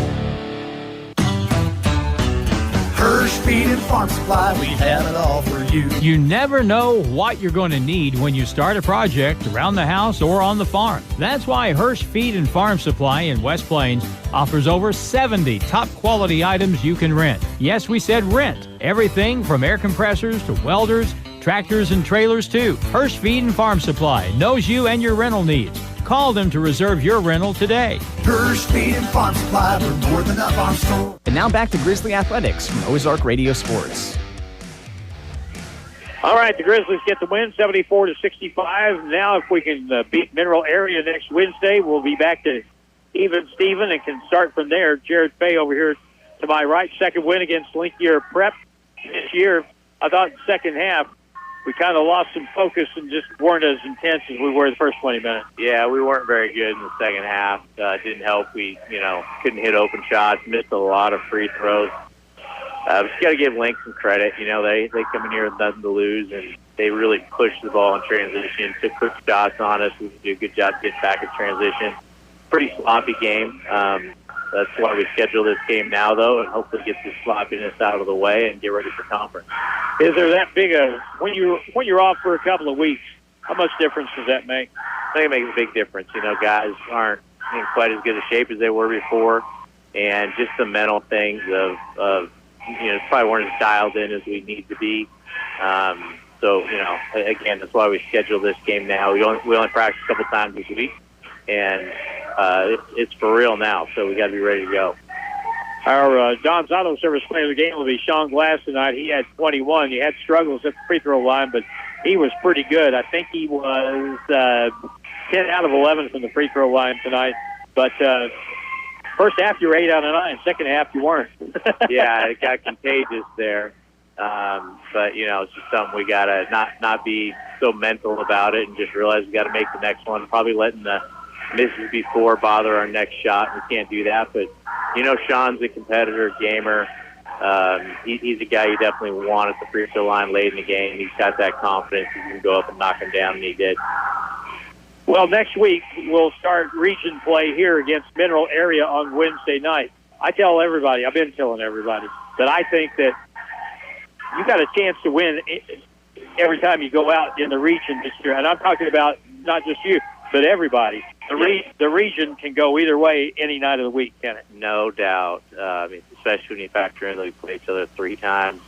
Hirsch Feed and Farm Supply, we have it all for you. You never know what you're going to need when you start a project around the house or on the farm. That's why Hirsch Feed and Farm Supply in West Plains offers over 70 top quality items you can rent. Yes, we said rent. Everything from air compressors to welders, tractors and trailers too. Hirsch Feed and Farm Supply knows you and your rental needs. Call them to reserve your rental today. Hirsch Feed and Farm Supply, we're more than a farm store. And now back to Grizzly Athletics from Ozark Radio Sports. All right, the Grizzlies get the win, 74-65. Now, if we can beat Mineral Area next Wednesday, we'll be back to even Steven and can start from there. Jared Fay over here to my right, second win against Linkier Prep this year. I thought in the second half we kind of lost some focus and just weren't as intense as we were the first 20 minutes. Yeah, we weren't very good in the second half. Didn't help. We, couldn't hit open shots, missed a lot of free throws. We just got to give Link some credit. They come in here with nothing to lose, and they really pushed the ball in transition, took quick shots on us. We did a good job getting back in transition. Pretty sloppy game. That's why we schedule this game now, though, and hopefully get this sloppiness out of the way and get ready for conference. Is there that big a when you're off for a couple of weeks? How much difference does that make? I think it makes a big difference. Guys aren't in quite as good a shape as they were before, and just the mental things of probably weren't as dialed in as we need to be. So, again, that's why we schedule this game now. We only practice a couple times this week, and it's for real now, so we got to be ready to go. Our Don's Auto Service player of the game will be Sean Glass tonight. He had 21. He had struggles at the free throw line, but he was pretty good. I think he was 10 out of 11 from the free throw line tonight. But first half, you were 8 out of 9. Second half, you weren't. Yeah, it got contagious there. But, it's just something we got to not be so mental about it and just realize we got to make the next one. Probably letting the misses before bother our next shot. We can't do that. But, Sean's a competitor, gamer. He's a guy you definitely want at the free throw line late in the game. He's got that confidence. He can go up and knock him down, and he did. Well, next week we'll start region play here against Mineral Area on Wednesday night. I tell everybody, I've been telling everybody, that I think that you got a chance to win every time you go out in the region this year. And I'm talking about not just you, but everybody. The region can go either way any night of the week, can it? No doubt. Especially when you factor in that we play each other 3 times,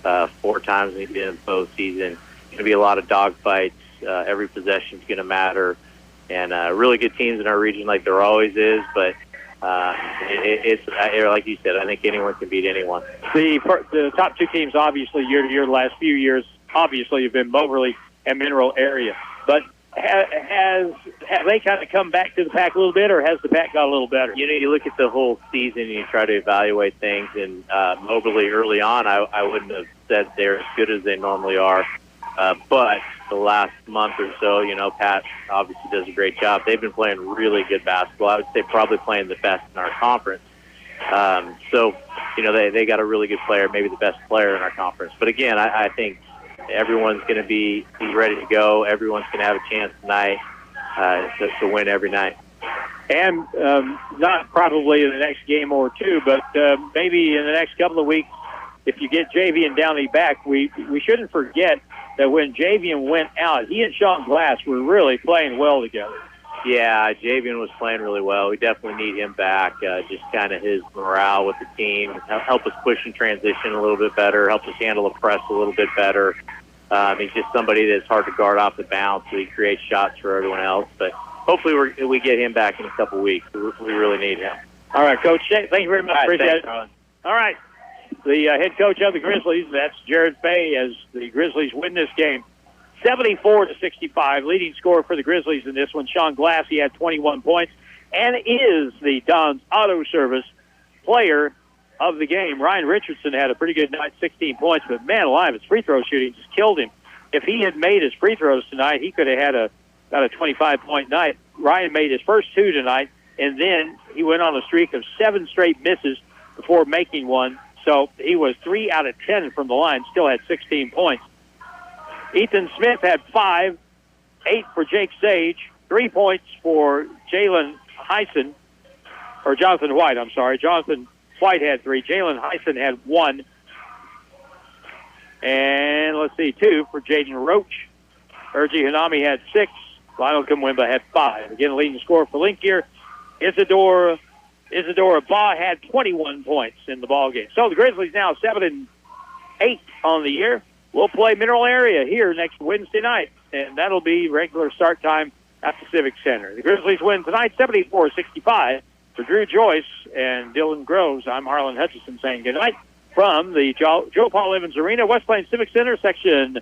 4 times in the postseason. It's going to be a lot of dogfights. Every possession is going to matter. And really good teams in our region like there always is. But it's like you said, I think anyone can beat anyone. The top 2 teams, obviously, year to year, the last few years, obviously have been Moberly and Mineral Area. But have they kind of come back to the pack a little bit, or has the pack got a little better? You look at the whole season and you try to evaluate things. And Moberly early on, I wouldn't have said they're as good as they normally are. But the last month or so, Pat obviously does a great job. They've been playing really good basketball. I would say probably playing the best in our conference. So, they got a really good player, maybe the best player in our conference. But again, I think everyone's going to be ready to go. Everyone's going to have a chance tonight to win every night. And not probably in the next game or 2, but maybe in the next couple of weeks, if you get Javian Downey back, we shouldn't forget that when Javian went out, he and Sean Glass were really playing well together. Yeah, Javian was playing really well. We definitely need him back. Just kind of his morale with the team, help us push and transition a little bit better, help us handle the press a little bit better. He's just somebody that's hard to guard off the bounce, so he creates shots for everyone else. But hopefully we get him back in a couple weeks. We really need him. All right, Coach. Thank you very much. All right, Appreciate thanks, it. Harlan. All right. The head coach of the Grizzlies, that's Jared Fay, as the Grizzlies win this game 74-65. Leading scorer for the Grizzlies in this one, Sean Glass, he had 21 points and is the Don's Auto Service player of the game. Ryan Richardson had a pretty good night, 16 points, but man alive, his free throw shooting just killed him. If he had made his free throws tonight, he could have had about a 25-point night. Ryan made his first 2 tonight, and then he went on a streak of 7 straight misses before making one. So he was 3 out of 10 from the line, still had 16 points. Ethan Smith had 5, 8 for Jake Sage, 3 points for Jalen Heisen, or Jonathan White, I'm sorry. Jonathan White had 3. Jalen Heisen had 1. And let's see, 2 for Jaden Roach. Urgi Hanami had 6. Lionel Kumwimba had 5. Again, leading scorer for Linkier. Isadora Baugh had 21 points in the ball game. So the Grizzlies now 7-8 on the year. We'll play Mineral Area here next Wednesday night, and that'll be regular start time at the Civic Center. The Grizzlies win tonight 74-65. For Drew Joyce and Dylan Groves, I'm Harlan Hutchison saying good night from the Joe Paul Evans Arena, West Plains Civic Center, Section